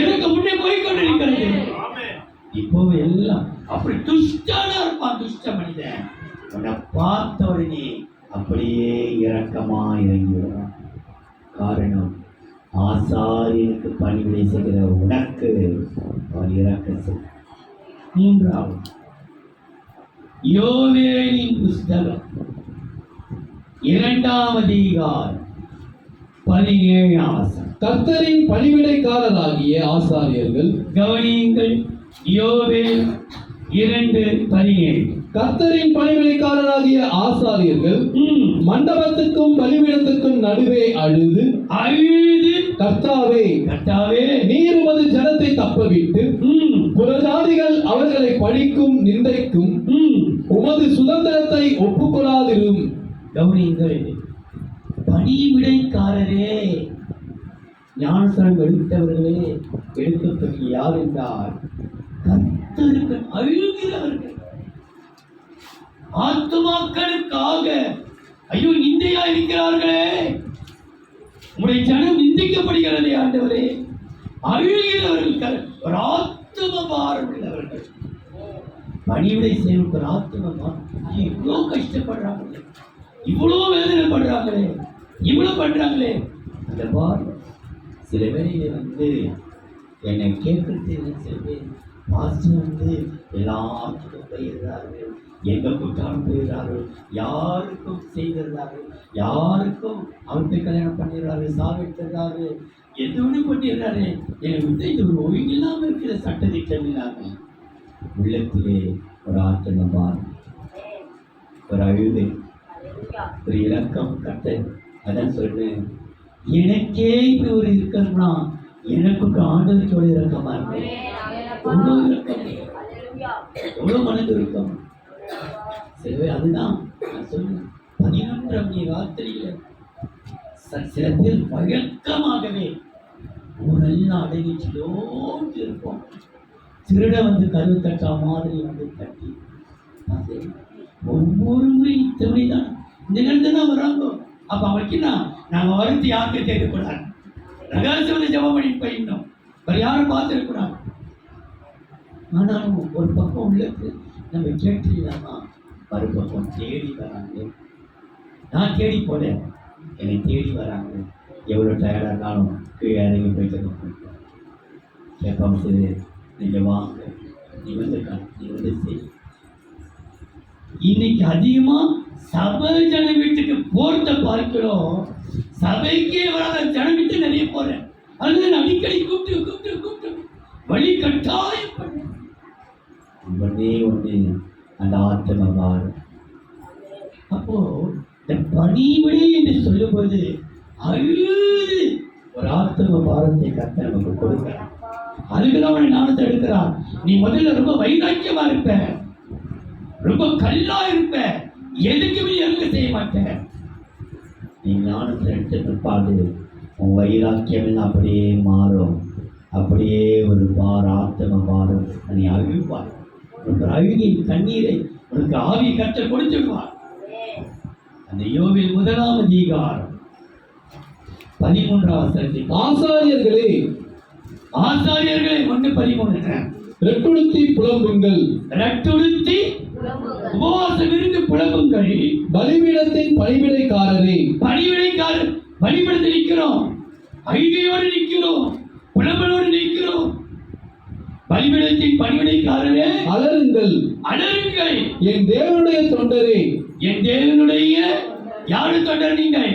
இரக்கம் முன்னே போய் கொண்டிருக்கிறது. இப்போ எல்லாம் அப்படி துஷ்டனா இருப்பான். துஷ்ட மனிதன் உன்னை பார்த்த உடனே அப்படியே இரக்கமா இறங்கி விடுவான். காரணம் ஆசாரியனுக்கு பணிவிடை செய்கிற உனக்கு அவன் இரக்கம் செய். மூன்றாவது யோவேலின் புஸ்தகம் 2ஆம் அதிகாரம் 17ஆம் வசனம். கர்த்தரின் பணிவிடைக்காரராகிய ஆசாரியர்கள், கவனியுங்கள். யோவேல் 2:17. கர்த்தரின் பணிவிடைக்காரராகிய ஆசாரியர்கள் மண்டபத்துக்கும் பலிபீடத்துக்கும் நடுவே அழுது கர்த்தாவே, கர்த்தாவே, நீர் உமது ஜனத்தை தப்பவிட்டு புறஜாதிகள் அவர்களை பழிக்கும் நிந்தைக்கும் உமது சுதந்திரத்தை ஒப்புக்கொள்ளாதிரும். கவனியுங்கள். பணிவிடைக்காரரே, ஞானஸ்நானம் எடுத்தவர்களே, எடுக்கப்பட்ட யார் என்றால் கர்த்தருக்கு அழுகிறவர்கள். ஆத்துமாக்களுக்காக ஐயோ நிந்தையா இருக்கிறார்களே, உங்களுடைய ஜனம் நிந்திக்கப்படுகிறதே ஆண்டவரே, அழுகிறவர்கள், ஒரு ஆத்தும பாரம் உள்ளவர்கள். பணிவிடை செய்யும் ஒரு ஆத்தும பாரம். இவ்வளோ கஷ்டப்படுறாங்களே, இவ்வளோ வேதனைப்படுறாங்களே, இவ்வளோ பண்றாங்களே. அந்த பாரம் சில வேளையில என்னை கேட்கறது சில பேர் பாஸ்டர் எல்லாத்துக்கும் போயிடுறார்கள், எங்க கூட்டாலும் போயிடுறார்கள், யாருக்கும் செய்திருந்தார்கள், யாருக்கும் அவருக்கு கல்யாணம் பண்ணிடுறாரு, சாவிட்டுறாரு, எதுவுமே பண்ணிடுறாரு. எனக்கு இது ஒரு ஒழுங்கில்லாமல் இருக்கிற சட்டத்திட்டம் இல்லாமல் உள்ளத்திலே ஒரு ஆத்தனபார், ஒரு அழுகை, ஒரு இலக்கம் கட்ட. அதான் சொல்றேன், எனக்கே இப்படி ஒரு இருக்கணும்னா எனக்கு ஆண்டவருக்கு எவ்வளவு இறக்கமா இருக்கு, எவ்வளவு இறக்கம், எவ்வளவு மனது இருக்கும். சரி, அதுதான் நான் சொல்றேன். 11ஆம் ராத்திரியில சில பேர் வழக்கமாகவே ஊரெல்லாம் அடங்கிச்சோட்டு இருப்போம். திருட கரு தட்டா மாதிரி தட்டி அது ஒவ்வொரு முறை இத்தனை தான் இந்த நேரத்தில் தான் வராங்க. அப்ப அவருக்கு நாங்கள் வருத்தி யாருக்கும் கேட்கக்கூடாது, ரகசியம் ஜபம் பண்ணி போயிடணும், வேற யாரும் பார்த்துருக்கூடாது. ஆனாலும் ஒரு பக்கம் உள்ளது நம்ம கேட்டுலாமா, மறுபக்கம் தேடி வராங்க. நான் தேடி போல, என்னை தேடி வராங்க. எவ்வளோ டயர்டாக இருந்தாலும் கீழே இறங்கி போயிட்டு கேட்பாங்க, சரி நீங்கள் வாங்க நீ வந்து செய். இன்னைக்கு அதிகமா சபை ஜன வீட்டுக்கு போறத பார்க்கிறோம். சபைக்கே வராத ஜனம் வீட்டு நிறைய போறேன். அது அடிக்கடி கூப்பிட்டு வழி கட்டாயம் ஒன்னே ஒண்ணு அந்த ஆத்ம பாரம். அப்போ இந்த பணிவிடை என்று சொல்லும்போது அழுது ஒரு ஆத்ம பாரத்தை கர்த்தர் நமக்கு கொடுக்கிறார். அதுக்குதான் அவனை ஞானத்தை எடுக்கிறார். நீ முதல்ல ரொம்ப வைராக்கியமா இருப்ப, ரொம்ப கல்லா இருப்ப, எதுக்குமே எதுக்கு செய்ய மாட்டேன். நீ ஞானத்தை எடுத்த பிற்பாடு உன் வைராக்கியம் எல்லாம் அப்படியே மாறும். அப்படியே ஒரு ஆத்ம பாரம். நீ அழுவார். உனக்கு அழுகின் கண்ணீரை உனக்கு ஆவி கற்ற கொடுத்துடுவார். அந்த யோபில் 1ஆம் அதிகாரம் 13ஆம் வசனத்தில் ஆசாரியர்களே 1:13 ரெட்டுடுத்தி புலம்புங்கள், ரெட்டுடுத்தி உபவாசம் இருந்து புலம்புங்கள். பலிபீடத்தின் பலிபீடைக்காரரே, பலிபீடத்தில் நிற்கிறோம், அழுகையோடு நிற்கிறோம், புலம்பலோடு நிற்கிறோம். பலிபீடத்தின் பலிபீடைக்காரரே அலறுங்கள், என் தேவனுடைய தொண்டரே. என் தேவனுடைய யாரு தொண்டர்? நீங்கள்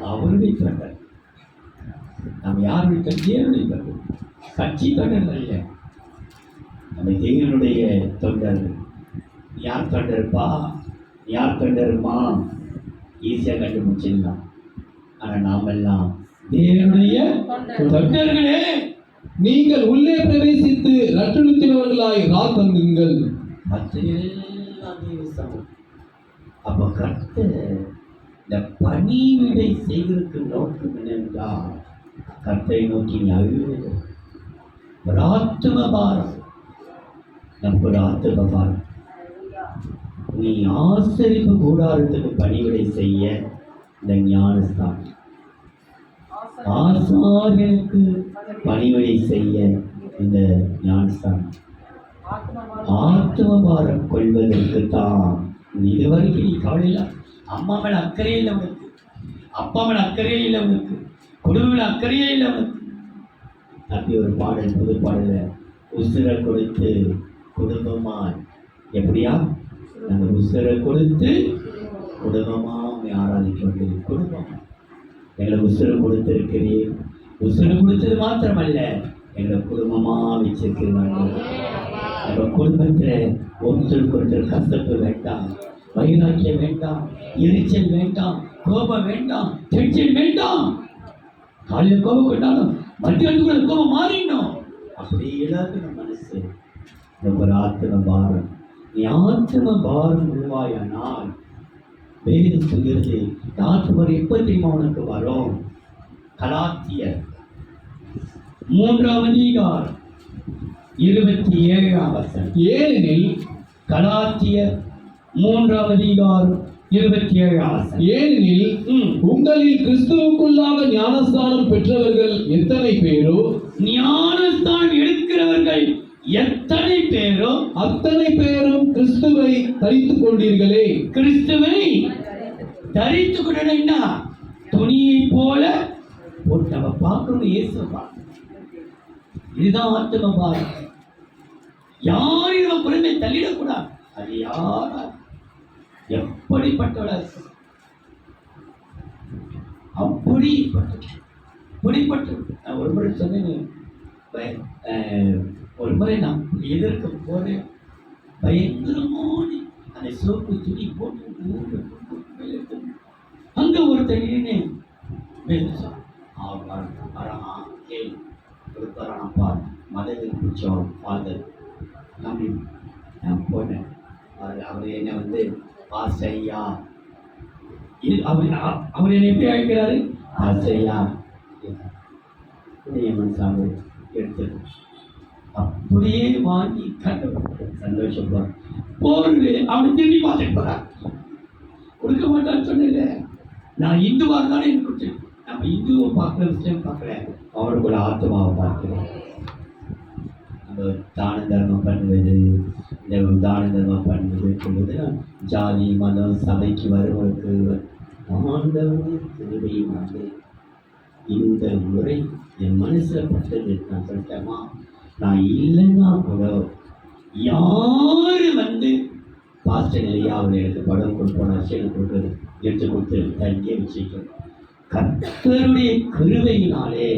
அவருடைய தொண்டர். நம்ம யாருடைய தேவனுடைய தொண்டர், கட்சி தொண்டர் அல்ல. நம்ம தேவனுடைய தொண்டர். யார் தொண்டர்ப்பா, யார் தொண்டருமா? ஈஸியாக கண்டுபிடிச்சிடலாம். ஆனால் நாமெல்லாம் தேவனுடைய தொண்டர்களே. நீங்கள் உள்ளே பிரவேசித்து ரட்டுடுத்தினவர்களாய் ராத்தங்குங்கள். அப்போ கர்த்தர் இந்த பணிவிடை செய்வதற்கு நோக்கம் என்னென்றால் கர்த்தரை நோக்கி நீ அழுவது ஒரு ஆத்தும பாரம். நமக்கு ஒரு ஆத்தும பாரம். நீ ஆசரிப்பு கூடாரத்துக்கு பணிவிடை செய்ய இந்த ஞானஸ்தானம், ஆசாரியனுக்கு பணிவிடை செய்ய இந்த ஞானஸ்தானம், ஆத்தும பாரம் கொள்வதற்கு தான். இதுவரைக்கும் நீ கவலையில அம்மா மேல அக்கறையே இல்லை உனக்கு, அப்பா மேல அக்கறையே இல்லை உனக்கு, குடும்ப மேல அக்கறையே இல்லை உனக்கு. அப்படி ஒரு பாடல், புது பாடல உசுரை கொடுத்து குடும்பமாய், எப்படியா நம்ம உசுரை கொடுத்து குடும்பமா ஆராதிக்க வேண்டியது. குடும்பம் எங்களை உசுரை கொடுத்திருக்கிறீர். உசுரை கொடுத்தது மாத்திரமல்ல, எங்களை குடும்பமா வச்சிருக்கிறாங்க. நம்ம குடும்பத்துல ஒருத்தருக்கு கஷ்டப்பு வேண்டாம், வைராக்கியம் வேண்டாம், எரிச்சல் வேண்டாம், கோபம் வேண்டாம், டென்ஷன் வேண்டாம். காலையில் கோபம் கொண்டாலும் மத்தியானத்துக்குள்ள கோபம் மாறிடணும். அப்படி எல்லாருக்கும் நம்ம மனசு ரொம்ப ஒரு ஆத்ம பாரம். நீ ஆத்ம பாரம் உருவாயானால் வேதம் சொல்கிறது ஆத்மர் எப்ப தெரியுமா உனக்கு வரும்? கலாத்தியர் 3ஆம் அதிகாரம் 27ஆம் வசனம். ஏனெனில் கலாத்தியர் 3ஆம் அதிகாரம் 27ஆம் வசனம். ஏனெனில் உங்களில் கிறிஸ்துவுக்குள்ளாக ஞானஸ்தானம் பெற்றவர்கள் எத்தனை பேரோ, ஞானஸ்தானம் எடுக்கிறவர்கள் எத்தனை பேரோ அத்தனை பேரும் கிறிஸ்துவை தரித்துக் கொண்டீர்களே. கிறிஸ்துவை தரித்துக் கொண்டா துணியை போல போட்டு நம்ம பார்க்கணும். இயேசு இதுதான் ஆத்ம பாரம். யாரையும் நம்ம புறமே தள்ளிடக்கூடாது. அது யாரா எப்படிப்பட்டவளா இருக்கும், அப்படிப்பட்ட நான் ஒரு முறை சொன்னேன். ஒரு முறை நான் எதிர்க்க போறேன், பயங்கரமான அந்த சோப்பு துணி போட்டு அங்க ஒருத்தர் கொடுப்பாரானப்பா மதத்துக்கு பிடிச்சோம் ஃபாதர் அப்படி நான் போனேன். அவர் என்னை வந்து ஆசையா, அவர் என்னை எப்படி அழைக்கிறாரு? ஆசையா மனசாக எடுத்து அப்படியே வாங்கி கண்டு சந்தோஷப்படுவார். போறது அவனை திரும்பி பார்த்துட்டு போறான். கொடுக்க மாட்டான்னு சொன்னேன். நான் இந்துவா இருந்தாலும் எனக்கு கொடுத்து, நம்ம இந்துவை பார்க்கல, முஸ்லீம் பார்க்கல, அவனுக்கு ஒரு ஆத்மாவை பார்க்கிறேன். நம்ம தான தர்மம் பண்ணுவது, இந்த தான தர்மம் பண்ணுவது சொல்வது ஜாதி மதம் சபைக்கு வருவதற்கு ஆண்டவனுடைய திருவையும் இந்த முறை என் மனசில் பட்டது. நான் சொல்லிட்டேமா, நான் இல்லைன்னா கூட யாரு வந்து பாஸ்டர் இல்லையா அவர் எனக்கு படம் கொடுப்போம் எனக்கு கொடுக்குறது எடுத்து கொடுத்து தங்கிய வச்சுக்கணும். கர்த்தருடைய கிருபையினாலே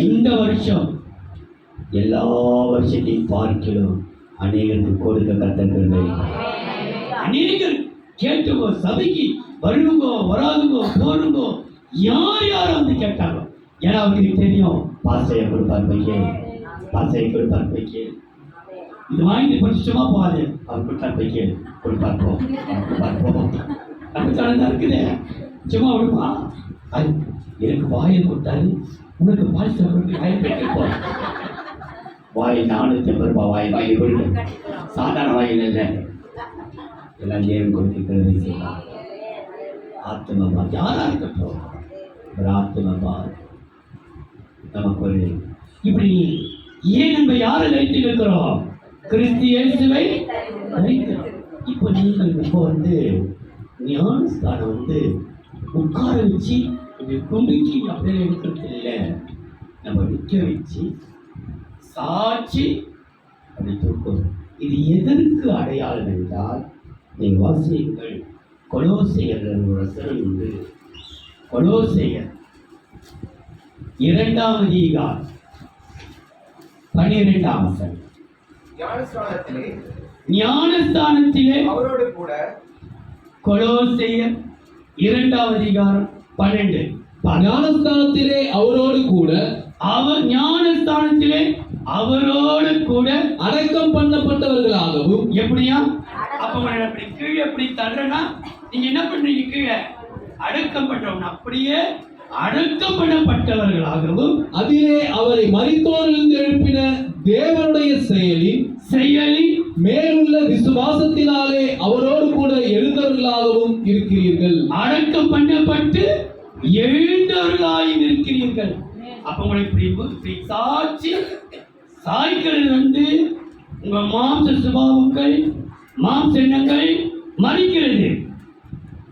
இந்த வருஷம் எல்லா வருஷத்தையும் பார்க்கிறோம் அநேகருக்கு கொடுக்க கர்த்தர் கிருபை. அநேகர் கேட்டுக்கோ, சபைக்கு வருங்கோ வராதுங்கோ போருங்கோ யார் யாரும் வந்து கேட்டாங்க. ஏன்னா அவங்களுக்கு தெரியும் பாசையை கொடுப்பார் பைக்கே, பாசையை கொடுப்பார் பைக்கே, இது வாங்கி படிச்சுமா போகாது அவர் கொடுத்தார் பைக்கே கொடுப்பார் போ கொடுப்பார் போ அப்படித்தான் இருக்குது. சும்மா விடுமா அது எனக்கு வாயை கொடுத்தாரு உனக்கு பால் சாப்பிட்டு வாயை போயிட்டு போ வாய் 450 ரூபாய் வாய் வாங்கி கொடுக்க சாதாரண வாயில் இல்லை எல்லாம் தேவன் கொடுத்துக்கிறது செய்யலாம். ஆத்மபால் யாரா இருக்கட்டும் ஒரு ஆத்மபால் நமக்கு ஒரு இப்படி ஏன் நம்ம யாரை வைத்து இருக்கிறோம்? கிறிஸ்து இயேசுவை வைக்கிறோம். இப்போ நீங்கள் இப்போ வந்து ஞானஸ்தானம் வந்து உட்கார வச்சு இது கும்பிக்கி அப்படின்னு இருக்கிறது இல்லை, நம்ம நிற்க வச்சு சாட்சி அப்படி தூக்கும். இது எதற்கு அடையாளம் என்றால் நீங்கள் வாசியுங்கள். கொலோசையர் ஒரு வசனம் உண்டு. கொலோசையர் 2ஆம் அதிகாரம் 12ஆம் வசனம். ஞானஸ்தானத்திலே அவரோடு கூட கொலோசையர் 2ஆம் அதிகாரம் 12. ஞானஸ்தானத்திலே அவரோடு கூட ஞானஸ்தானத்திலே அவரோடு கூட அடக்கம் பண்ணப்பட்டவர்களாகவும். எப்படியா? அப்ப அப்படி கீழே எப்படி தள்ளுறனா நீங்க என்ன பண்றீங்க? கீழே அடக்கம் பண்றவங்க அப்படியே அடக்கம் பண்ணப்பட்டவர்களாகவும் அதிலே அவரை மரித்தோரிலிருந்து எழுப்பின தேவனுடைய செயலின் மேலுள்ள விசுவாசத்தினாலே அவரோடு கூட எழுந்தவர்களாகவும் இருக்கிறீர்கள். அடக்கம் பண்ணப்பட்டு எழுந்தவர்களாயும் இருக்கிறீர்கள். அப்ப உங்களை இப்படி சாட்சி சாய்க்கிறது வந்து உங்க மாம்ச சுபாவங்கள் மாம்ச எண்ணங்கள் மறிக்கிறது.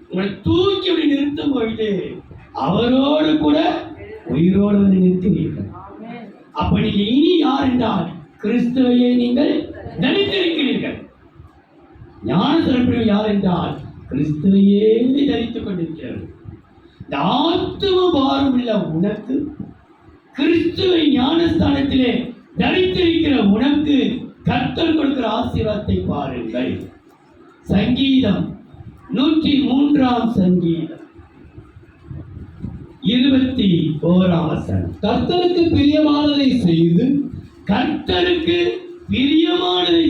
உங்களை தூக்கி அப்படி நிறுத்தும் பொழுது அவரோடு கூட உயிரோடு வந்து நிறுத்துவீர்கள். அப்ப நீங்க இனி யார் என்றால் கிறிஸ்துவையே நீங்கள் தரித்திருக்கிறீர்கள். ஞான சிறப்பில் யார் என்றால் கிறிஸ்துவையே தரித்துக் கொண்டிருக்கிறார்கள். இந்த ஆத்தும பாரம் உள்ள உனக்கு கிறிஸ்துவை ஞானஸ்தானத்திலே தரித்திருக்கிற உனக்கு கர்த்தர் கொடுக்கிற ஆசீர்வாதத்தை பாருங்கள். சங்கீதம் 103ஆம் சங்கீதம் 21ஆம் வசனம். கர்த்தருக்கு பிரியமானதை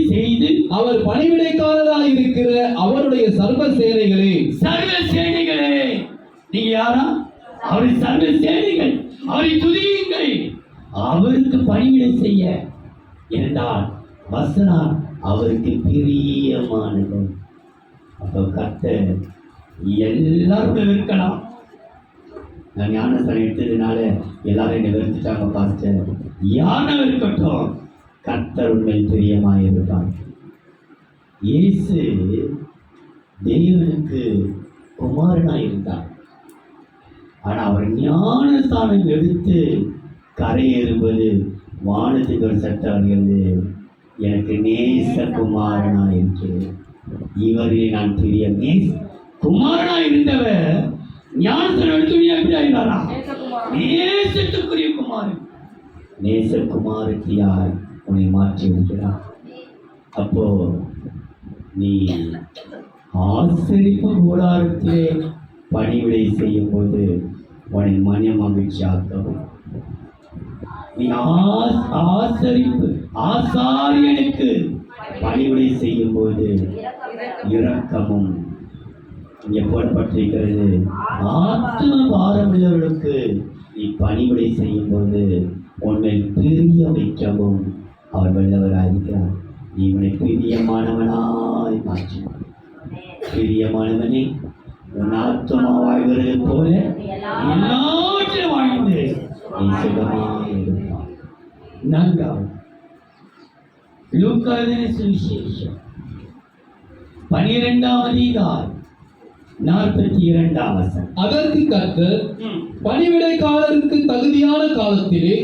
செய்து அவர் பணிவிடைக்காரராய் இருக்கிற அவருடைய சர்வ சேனைகளே. நீங்க யாரா? அவருடைய சர்வ சேனைகள். அவரை துதியுங்கள். அவருக்கு பணிவிடை செய்ய என்றால் வசனம் அவருக்கு பிரியமானது. அப்போ கர்த்தர் எல்லாரும் இருக்கலாம். நான் ஞானஸ்தானம் எடுத்ததுனால எல்லாரும் என்னை வெறுத்துட்டாங்க பாஸ்டர். யாரும் இருக்கட்டும், கர்த்தர் உண்மையில் பிரியமாக இருப்பார். இயேசு தேவனுக்கு குமாரனாக இருந்தார். ஆனால் அவர் ஞானஸ்தானம் எடுத்து கரையேறுவது வானத்துக்கு ஒரு சட்டம் வருகிறது. எனக்கு நேசகுமாரனாக இருக்கிறது, இவரிலே நான் பிரியம். குமாரனாக இருந்தவர் ஞானஸ்தானம் எடுத்து எப்படி ஆகிறாரா? நேசத்துக்குரிய குமாரன். நேசகுமாரத்தியாய் உன்னை மாற்றி வைக்கிறார். அப்போ நீ ஆசரிப்பு கூடாரத்திலே பணிவிடை செய்யும் போது உன்னை மன மகிழ்ச்சியாக்கவும், நீ ஆசரிப்பு ஆசாரியனுக்கு பணிவிடை செய்யும் போது இரக்கமும் இங்கே போடப்பட்டிருக்கிறது. ஆத்ம பாரமுள்ளவர்களுக்கு நீ பணிவிடை செய்யும் போது உன்னை பிரிய வைக்கவும் அவர் வல்லவராயிருக்கிறார். நீ உன்னை பிரியமானவனாய் மாற்றி, பிரியமானவனே உன் ஆத்மா வாழ்கிறது போல எல்லாவற்றையும் வாழ்ந்து நீ சுகமாக இருப்பார். நான்காவது லூக்கா எழுதின சுவிசேஷம் 12ஆம் அதிகாரம் 42ஆம் வசனம். அதற்கு கர்த்தர், பணிவிடைக்காரருக்கு தகுதியான காலத்திலே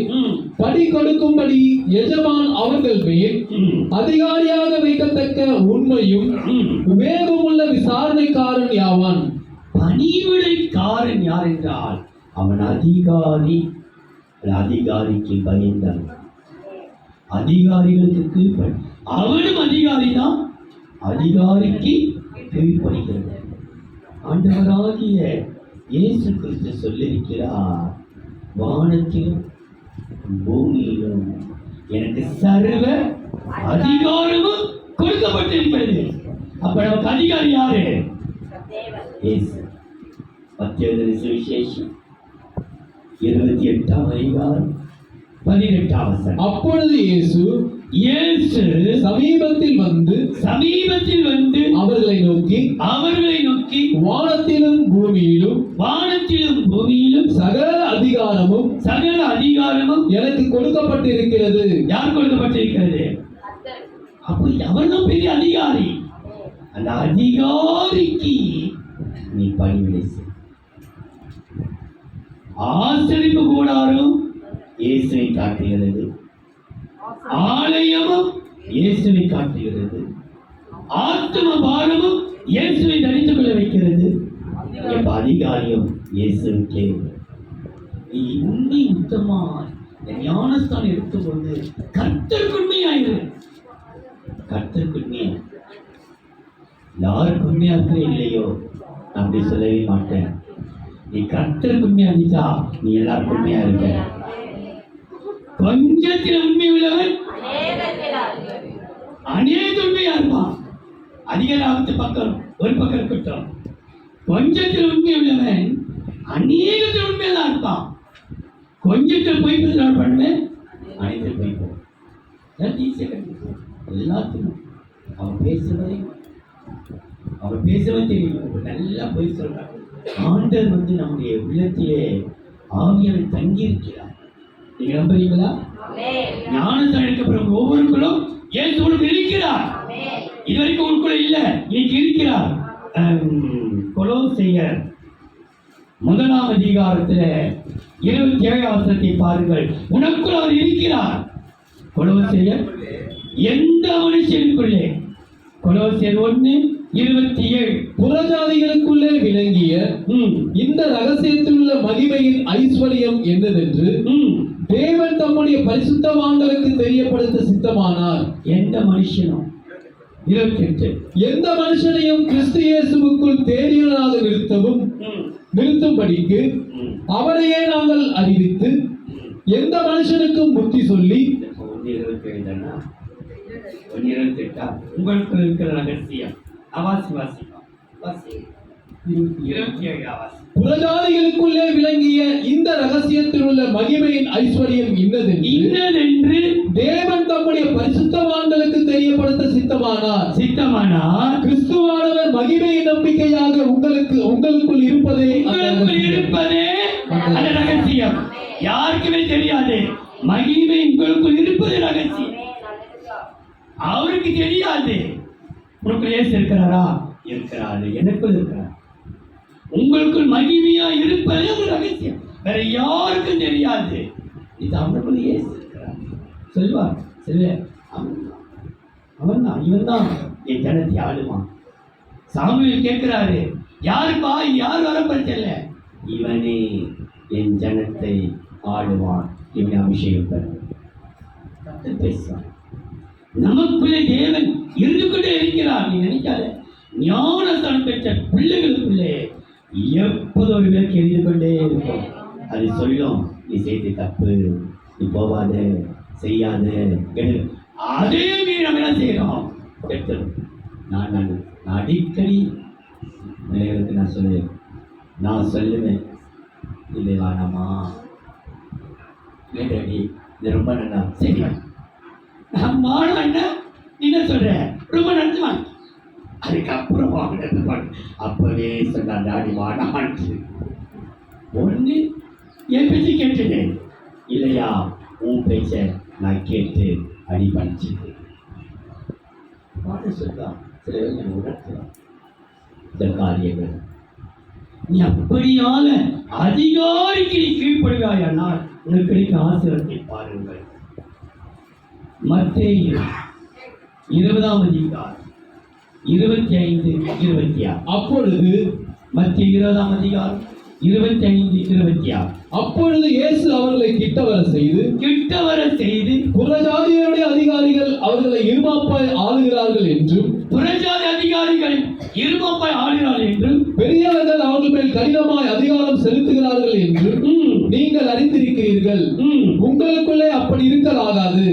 பணி கொடுக்கும்படி எஜமான் அவர்கள் மேல் அதிகாரியாக வைக்கத்தக்க உண்மையும் விவேகமுள்ள விசாரணைக்காரன் யாவான். பணிவிடைக்காரன் யார் என்றால் அவன் அதிகாரி. அதிகாரிக்கு பயந்தவன், அதிகாரிகளுக்கு கீழ்ப்படி. அவனும் அதிகாரி தான், அதிகாரிக்கு கீழ்ப்படுகிறது. ஆண்டவராகிய இயேசு கிறிஸ்து சொல்லியிருக்கிறார், வானத்திலும் பூமியிலும் எனக்கு சர்வ அதிகாரமும் கொடுக்கப்பட்டிருக்கிறது. அப்ப நமக்கு அதிகாரி யாரு? இயேசு. மத்தேயு சுவிசேஷம் 28ஆம் அதிகாரம் 18ஆம் வசனம். அப்பொழுது இயேசு சமீபத்தில் வந்து அவர்களை நோக்கி வானத்திலும் பூமியிலும் சகல அதிகாரமும் எனக்கு கொடுக்கப்பட்டிருக்கிறது. யார் கொடுக்கப்பட்டிருக்கிறது? அப்ப அவர்தான் பெரிய அதிகாரி. அந்த அதிகாரிக்கு நீ பணிவிடை செய். ஆசரிப்பு கூடாரம் இயேசுவை காட்டுகிறது, ஆலயமும் இயேசுவை காட்டுகிறது, ஆத்ம பாரமும் இயேசுவை தரித்துக் கொள்ள வைக்கிறது. இப்ப அதிகாரியம் இயேசுக்கே. நீ உண்மை உத்தமா ஞானஸ்தானம் எடுத்துக்கொண்டு கர்த்தருக்குண்மையாயிரு. கர்த்தருக்குண்மையா யாருக்கு உண்மையா இருக்கிற இல்லையோ அப்படி சொல்லவே மாட்டேன். நீ கர்த்தருக்கு உண்மையா இருந்துச்சா நீ எல்லாருக்கும் உண்மையா இருக்க. கொஞ்சத்தில் உண்மை உள்ளவன் அநேக உண்மையா இருப்பான். அதிக லாபத்து பக்கம் ஒரு பக்கம் இருக்கட்டும். கொஞ்சத்தில் உண்மை உள்ளவன் அநேகத்தில் உண்மையா தான் இருப்பான். கொஞ்சத்தில் போய் பண்ணுவேன், அனைத்தில் போய் எல்லாத்துக்கும் அவன் பேசுவதே தெரியும். நல்லா போய் சொல்றான். ஆண்டவர் நம்முடைய உள்ளத்திலே ஆவியானவர் தங்கி இருக்கிறார். நீங்க நம்புறீங்களா? ஞானஸ்தானம் எடுக்கப்படுற ஒவ்வொருவருக்கும் இயேசு உங்களுக்கு இருக்கிறார். இதுவரைக்கும் உங்களுக்குள்ள இல்ல, இன்னைக்கு இருக்கிறார். கொலோசையர் 1ஆம் அதிகாரத்துல 27ஆம் வசனத்தை பாருங்கள். உனக்குள் அவர் இருக்கிறார். கொலோசையர் எந்த மனுஷனுக்குள்ளே, கொலோசையர் 1:27 புறஜாதிகளுக்குள்ளே விளங்கிய இந்த ரகசியத்தில் உள்ள மகிமையின் ஐஸ்வர்யம் என்னதென்று தேவன் தம்முடைய பரிசுத்தவான்களுக்கு தெரியப்படுத்த சித்தமானார். எந்த மனுஷனும் 28 எந்த மனுஷனையும் கிறிஸ்து இயேசுவுக்குள் தேறியவனாக நிறுத்தும்படிக்கு அவரையே நாங்கள் அறிவித்து எந்த மனுஷனுக்கும் புத்தி சொல்லி. 28 உங்களுக்கு இருக்கிற ரகசியம் புறஜாதிகளுக்குள்ளே விளங்கிய இந்த ரகசியத்தில் உள்ள மகிமையின் ஐஸ்வர்யம் இன்னதென்று தேவன் தம்முடைய பரிசுத்தவான்களுக்கு தெரியப்படுத்த சித்தமானார். கிறிஸ்துவானவர் மகிமையின் நம்பிக்கையாக உங்களுக்குள் இருப்பதே அந்த ரகசியம். யாருக்குமே தெரியாது. மகிமை உங்களுக்குள் இருப்பது ரகசியம். அவருக்கு தெரியாது. உனக்குள் இயேசு இருக்கிறாரா? இருக்கிறாரு. எனக்குள் இருக்கிறார். உங்களுக்குள் மகிமையா இருப்பது ஒரு ரகசியம். வேற யாருக்கும் தெரியாது. இது அவனுக்குள் இயேசு இருக்கிறார். சொல்வார் அவன் தான், இவன் தான் என் ஜனத்தை ஆளுவான். சாமுவேல் கேட்கிறாரு, யாருப்பா யார் வர பரிச்சல்ல? இவனே என் ஜனத்தை ஆளுவான், இவனை அபிஷேகம் பெற பேசுவான். நமக்குள்ளே தேவன் இருந்து கொண்டே இருக்கிறார். நீ நினைக்காத. ஞானஸ்தானம் பெற்ற பிள்ளைகளுக்குள்ளே எப்போது ஒரு விளக்கு எரிந்து கொண்டே இருக்கும். அது சொல்லும், நீ செய்த தப்பு, நீ போவாத, செய்யாத. அதே மீறி நம்ம என்ன செய்யறோம்? நான் அடிக்கடி பிள்ளைகளுக்கு நான் சொல்லுவேன், இல்லை வேணாமா, கேட்டடி, இது ரொம்ப நல்லா, சரி நான் மாணவன் என்ன என்ன சொல்ற, ரொம்ப நன்றிமா. அதுக்கப்புறம் வாங்கினது அப்பவே சொன்னான், டாடி வாடான்ட்டு. ஒன்று என் பேச்சு கேட்டது இல்லையா, உன் பேச்ச நான் கேட்டு அடி பண்ணிச்சு பாட சொல்லலாம். சில பேர் உணர்த்தலாம் இந்த காரியங்கள். நீ அப்படியாக அதிகாரிக்கு நீ கீழ்ப்படுவாயானால் உனக்கு கிடைக்கும் ஆசீர்வாதத்தை பாருங்கள். மத்தேயு 20ஆம் அதிகாரம் 25, 26. அப்பொழுது மத்தேயு 20ஆம் அதிகாரம் 25, 26. அப்பொழுது இயேசு அவர்களை கிட்ட வர செய்து புறஜாதியருடைய அதிகாரிகள் அவர்களை இருமாப்பாய் ஆளுகிறார்கள் என்றும் புறஜாதி அதிகாரிகள் இருமாப்பாய் ஆளுகிறார்கள் என்றும் பெரியவர்கள் அவர்கள் மேல் கடினமாய் அதிகாரம் செலுத்துகிறார்கள் என்றும் நீங்கள் அறிந்திருக்கிறீர்கள். உங்களுக்குள்ளே அப்படி இருக்கலாகாது.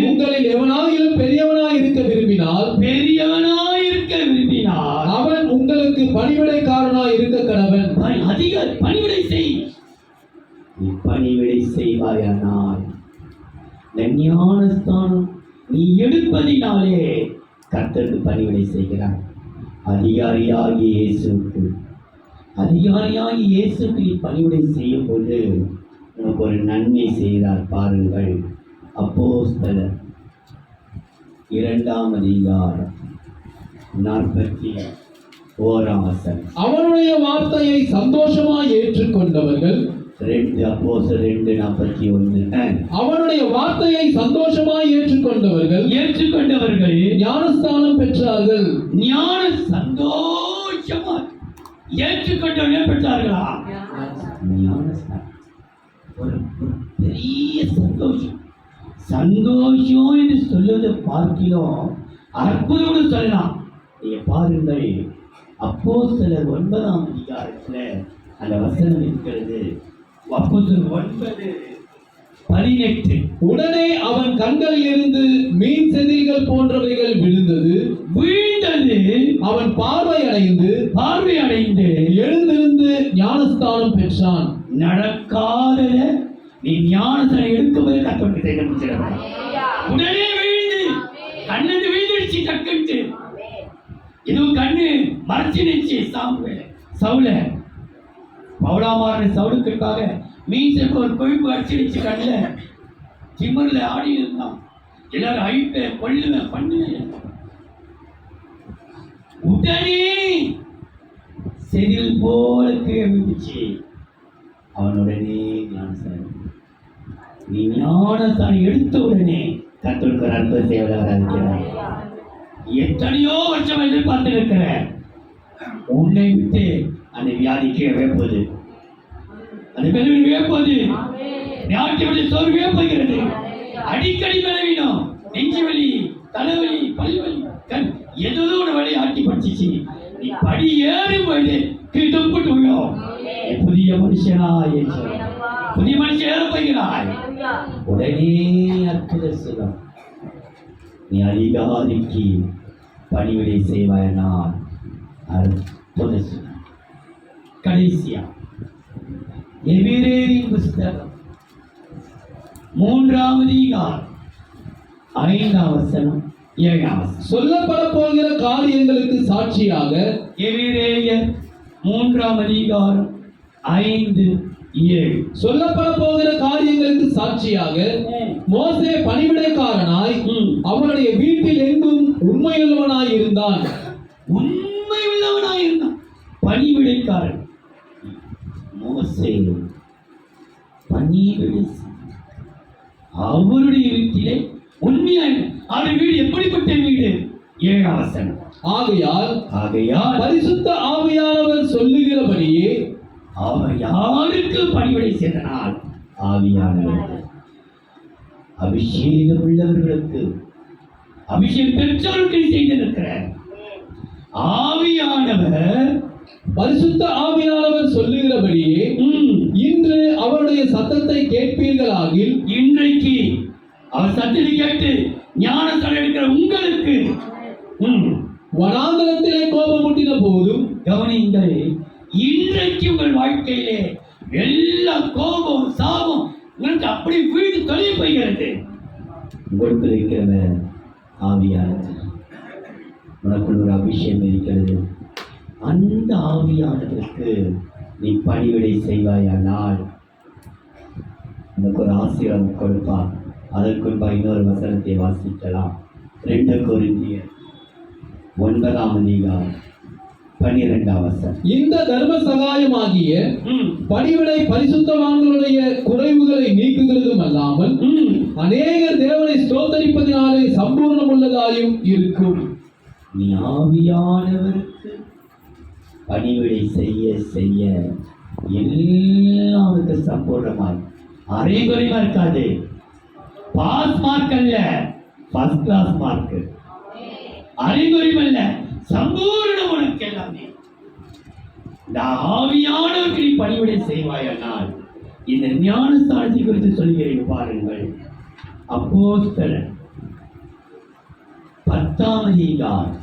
உங்களில் எவனாயிலும் பெரியவனாய் இருக்க விரும்பினால் அவன் உங்களுக்கு பணிவிடைக்காரனாய் இருக்க கடவன். அதிகாரி பணிவிடை செய். நீ பணிவிடை செய்வாயானால் ஞானஸ்தானம் நீ எடுப்பதினாலே கர்த்தருக்கு பணிவிடை செய்கிறார். அதிகாரியாகி இயேசுக்கு நீ பணிவிடை செய்யும் போது உனக்கு ஒரு நன்மை செய்தார் பாருங்கள். அப்போஸ்தலர் 2ஆம் அதிகாரம் 41ஆம் வசனம். அவனுடைய வார்த்தையை சந்தோஷமாய் ஏற்றுக்கொண்டவர்கள் 2 அப்போஸ்தலர் 2:41. அவனுடைய வார்த்தையை சந்தோஷமாய் ஏற்றுக்கொண்டவர்கள் ஞானஸ்தானம் பெற்றார்கள். சந்தோஷமா ஏற்றுக்கொண்டவர்கள் பெற்றார்களா? ஞானஸ்தானம் ஒரு பெரிய சந்தோஷம் என்று சொல்லுவதை பார்க்கிறோம். அற்புதம் சொல்லலாம். நீங்க பாருங்கள், அப்போஸ்தலர் 9ஆம் அதிகாரத்துல அந்த வசனம் இருக்கிறது. அப்போஸ்தலர் 9:18. உடனே அவன் கண்களில் இருந்து மீன் செதில்கள் போன்றவைகள் விழுந்தது. அவன் பார்வையடைந்து எழுந்திருந்து ஞானஸ்தானம் பெற்றான். நடக்காத நீ ஞானஸ்தானம் எடுக்கும்போது கத்தோட்டு செய்ய உடனே கண்ணு விழுந்துடுச்சு. டக்குன்ட்டு இதுவும் கண்ணு மறைச்சிடுச்சு. சவுல பவுலாமாரன் சவுலுக்காக மீன் சேர்க்க ஒரு கொழுப்பு அடிச்சிடுச்சு. கண்ணுல திமிர்ல ஆடி இருந்தான். எல்லாரும் அழிப்பேன், கொள்ளுவேன், பண்ணுவேன். உடனே செதில் போல கீழே விழுந்துச்சு. அவனுடனே ஞானஸ்தானம். நீ ஞானஸ்தானம் எடுத்த உடனே கர்த்தருக்கு ஒரு அற்புத சேவலாக இருக்கிறார். எத்தனையோ வருஷம் எதிர்பார்த்து இருக்கிற உன்னை விட்டு அந்த வியாதிக்கு வேப்பது, அந்த பெருவில் வேப்பது, நாட்டை விட்டு சோறு வேப்புகிறது. அடிக்கடி பலவீனம், நெஞ்சு வலி, தலைவலி, பல்வலி, ஏதோ ஒரு வழி ஆட்டி படிச்சிச்சு. நீ படி ஏறும் போது கிட்டப்பட்டு விடும். புதிய மனுஷனாய் புதிய மனுஷன் ஏற போகிறாய். உடனே அற்புத சுகம். நீ அதிகாரிக்கு பணிவிடை செய்வாயனால் அற்புத சுகம். கடைசியா எபிரேயரின் புஸ்தகம் 3ஆம் அதிகாரம் 5ஆம் வசனம் 7ஆம் வசனம். சொல்லப்பட போகிற காரியங்களுக்கு சாட்சியாக எபிரேயர் 3ஆம் அதிகாரம் 5-7. சொல்லப்பட போகிற காரியங்களுக்கு சாட்சியாக மோசே பணிவிடைக்காரனாய் அவனுடைய வீட்டில் எங்கும் உண்மையுள்ளவனாய் இருந்தான். பணிவிடைக்காரன் மோசே பணிவிடை அவருடைய வீட்டிலே உண்மையாக. அவருடைய வீடு எப்படிப்பட்ட வீடு? 7ஆம் வசனம். ஆகையால் பரிசுத்த ஆவியானவர் சொல்லுகிறபடியே அவர் யாருக்கு பணிவிடை செய்தனால் ஆவியானவர் அபிஷேகம் உள்ளவர்களுக்கு, அபிஷேகம் பெற்றவர்களுக்கு செய்திருக்கிறார். ஆவியானவர் பரிசுத்த ஆவியானவர் சொல்லுகிறபடியே இன்று அவருடைய சத்தத்தை கேட்பீர்களாகில், இன்றைக்கு அவர் சத்தத்தை கேட்டு ஞானஸ்தானம் எடுக்கிற உங்களுக்கு வனாந்தரத்திலே கோபமூட்டின போதும் கவனிங்கள். இன்றைக்கு உங்கள் வாழ்க்கையிலே எல்லா கோபம் சாபம் உங்களுக்கு அப்படி வீடு தொலைய போகிறது. உங்களுக்கு இருக்கிற ஆவியானவர், உனக்குள் ஒரு அபிஷேகம் இருக்கிறது. அந்த ஆவியானவருக்கு நீ பணிவிடை செய்வாயானால் உனக்கு ஒரு ஆசீர்வாதம் கொடுப்பார். அதற்குள் இன்னொரு வசனத்தை வாசிக்கலாம். 2 கொரிந்தியர் 9ஆம் அதிகாரம் 12ஆம் வசனம். இந்த தர்ம சகாயமாகிய பணிவிடை பரிசுத்தவான்களுடைய குறைவுகளை நீக்குகிறதும் அல்லாமல் அநேகர் தேவனை ஸ்தோத்தரிப்பதினாலே சம்பூர்ணம் உள்ளதாயும் இருக்கும். நீ ஆவியானவருக்கு பணிவிடை செய்ய செய்ய எல்லாருக்கு சம்பூர்ணமாய் அரைகுறைமா இருக்காது. பாஸ் மார்க் அல்ல, ஃபர்ஸ்ட் கிளாஸ் மார்க். அரைகுறையும் அல்ல, சம்பூர்ணம் உனக்கு எல்லாமே. இந்த ஆவியானவருக்கு நீ பணிவிடை செய்வாயானால் இந்த ஞானஸ்தானத்தை குறித்து சொல்கிறீங்க பாருங்கள். அப்போஸ்தலர் 10ஆம் அதிகாரம்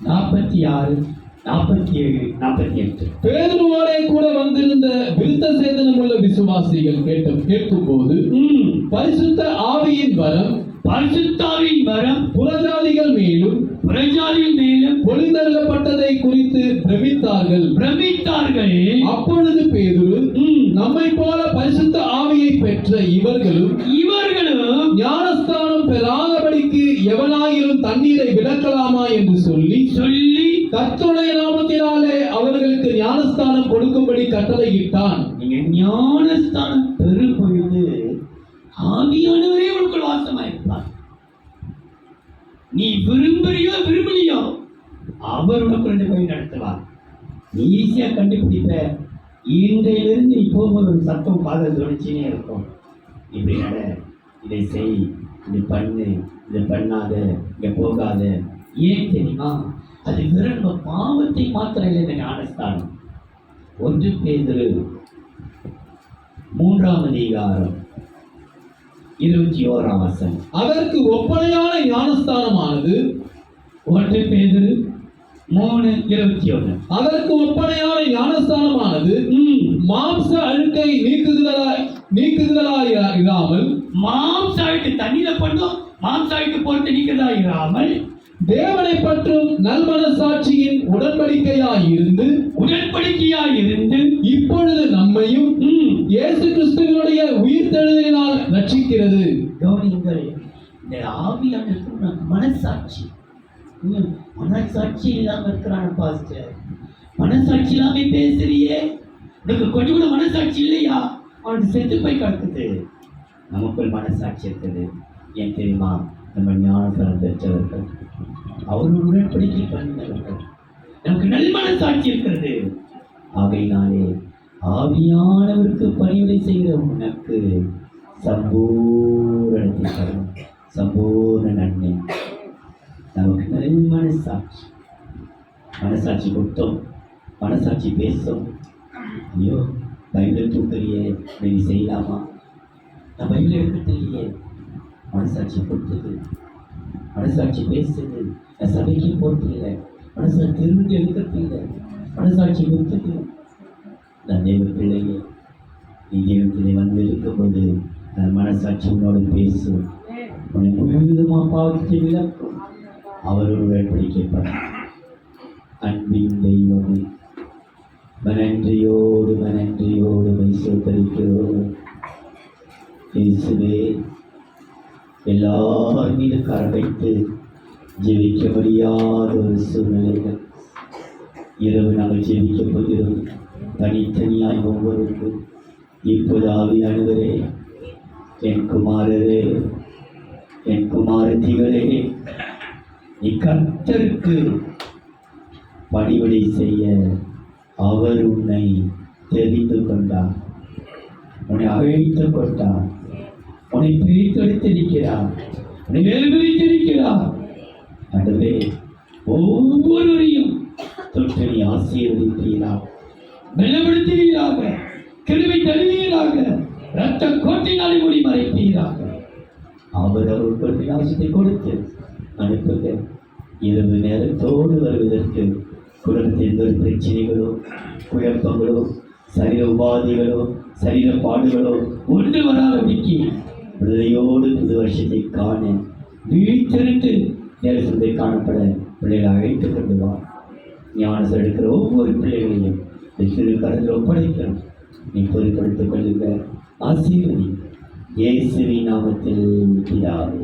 46, 47, 48. பேதுருவோடே கூட வந்திருந்த விருத்த சேதனம் உள்ள விசுவாசிகள் கேட்கும் போது பரிசுத்த ஆவியின் வரம் புறஜாதிகள் மேலும் பொழிந்தருளப்பட்டதை குறித்து பிரமித்தார்கள். அப்பொழுது பேதுரு, நம்மை போல பரிசுத்த ஆவியை பெற்ற இவர்களும் ஞானஸ்தானம் பெறாதபடிக்கு எவனாயிலும் தண்ணீரை விலக்கலாமா என்று சொல்லி கர்த்தருடைய நாமத்தினாலே அவர்களுக்கு ஞானஸ்தானம் கொடுக்கும்படி கட்டளையிட்டான். நீங்க ஞானஸ்தானம் பெறும் பொழுது ஆவியானவரே உனக்குள் வாசமாயிருப்பார். நீ விரும்புறியோ விரும்பலையோ அவர் உனக்குள்ள போய் நடத்துவார். நீ ஈஸியா கண்டுபிடிப்ப. இன்றையிலிருந்து நீ போகும்போது ஒரு சத்தம் காதல் தோணிச்சுனே இருக்கும். இப்படி நட, இதை செய், இது பண்ணு, இதை பண்ணாத, இங்க போகாத. ஏன் தெரியுமா? அது வெறும் நம்ம பாவத்தை மாத்திரம் இல்லை. இந்த ஞானஸ்தானம் 1 பேதுரு 3ஆம் அதிகாரம் 21ஆம் வசனம். அதற்கு ஒப்பனையான ஞானஸ்தானமானது 1 பேதுரு 3:21. அதற்கு ஒப்பனையான ஞானஸ்தானமானது மாம்ச அழுக்கை நீக்குதலாயிராமல், மாம்ச அழுக்கு தண்ணீர பண்ணும், மாம்ச அழுக்கு பொறுத்து நீக்குதலாயிராமல், தேவனை பற்றும் நல்மனசாட்சியின் உடன்படிக்கையாயிருந்து இப்பொழுது நம்மையும் இயேசு கிறிஸ்துவினுடைய உயிர்த்தெழுதலினால் ரட்சிக்கிறது. கவனியுங்கள், இந்த ஆவியானவருக்கு மனசாட்சி இல்லாம இருக்கிறான் பாஸ்டர். மனசாட்சி இல்லாம பேசுறியே, உனக்கு கொஞ்சம் கூட மனசாட்சி இல்லையா? அவனுக்கு செத்து போய் கிடக்குது. நமக்குள் மனசாட்சி இருக்குது. ஏன் தெரியுமா? நம்ம ஞானஸ்தானம் பெற்றவர்கள், அவரோட உடன்படிக்கை பண்ணினவர்கள், நமக்கு நல் மனசாட்சி இருக்கிறது. ஆகையினாலே ஆவியானவருக்கு பணிவிடை செய்கிற உனக்கு சம்பூரணத்தை தரும், சம்பூர்ண நன்மை. நமக்கு நல் மனசாட்சி கொடுத்தோம், மனசாட்சி பேசும். ஐயோ, பைபிள் தூக்கலையே, நீ செய்யலாமா? நான் பைபிள் எடுக்கலையே. மனசாட்சி கொடுத்தது, மனசாட்சி பேசுது. நான் சபைக்கு போகிறது இல்லை, மனசாட்சி திரும்பி எடுக்கிறது இல்லை, மனசாட்சி கொடுத்தது. நான் தேவ பிள்ளையே, நீ தேவத்திலே வந்து இருக்கும்போது அந்த மனசாட்சி உன்னோடு பேசும். உன்னை முழுவதுமா பாவத்தை விளக்கும். அவரோடு உடன்படிக்கைப்பட அன்பின் தெய்வமே, மனன்றியோடு மைசோத்தரிக்கிறோம். இயேசுவே, எல்லார் மீது கரம் வைத்து ஜெபிக்க முடியாத ஒரு சூழ்நிலைகள். இரவு நாங்கள் ஜெபிக்க போகிறோம் தனித்தனியாய் ஒவ்வொருக்கும். இப்போது ஆவியானவரே, என் குமாரரே, என் குமாரத்திகளே, நீ கர்த்தருக்கு பணிவிடை செய்ய அவர் உன்னை தெரிந்து கொண்டார், உன்னை அழைத்துக் கொண்டார், உன்னை பிரித்தெடுத்திருக்கிறார், உன்னை நிர்வகித்திருக்கிறார். அதுவே ஒவ்வொருவரையும் தொற்று நீ ஆசீர்வதிப்பீராக, பலப்படுத்துவீராக, கிருபை தருவீராக, இரத்த கோட்டையாலை மூடி மறைப்பீராக. அவர் அவருக்கு விநாசத்தை கொடுத்து அனுப்புக. இரவு நேரத்தோடு வருவதற்கு குடும்பத்தில் எந்த ஒரு பிரச்சனைகளோ, குழப்பங்களோ, சரீர உபாதைகளோ, சரீர பாடுகளோ ஒன்று வராதபடிக்கு விடுதலையோடு புது வருஷத்தை காண வீழ்த்திருந்து நேரத்தை காணப்பட பிள்ளைகளை அழைத்து கொண்டு வா. ஞானசம் எடுக்கிற ஒவ்வொரு பிள்ளைகளையும் சிறு கருத்தில் ஒப்படைக்கிறோம். நீ பொருட்படுத்திக் கொள்ளுங்க. ஆசீர்வதி. இயேசுவின் நாமத்தில் பிதாவே.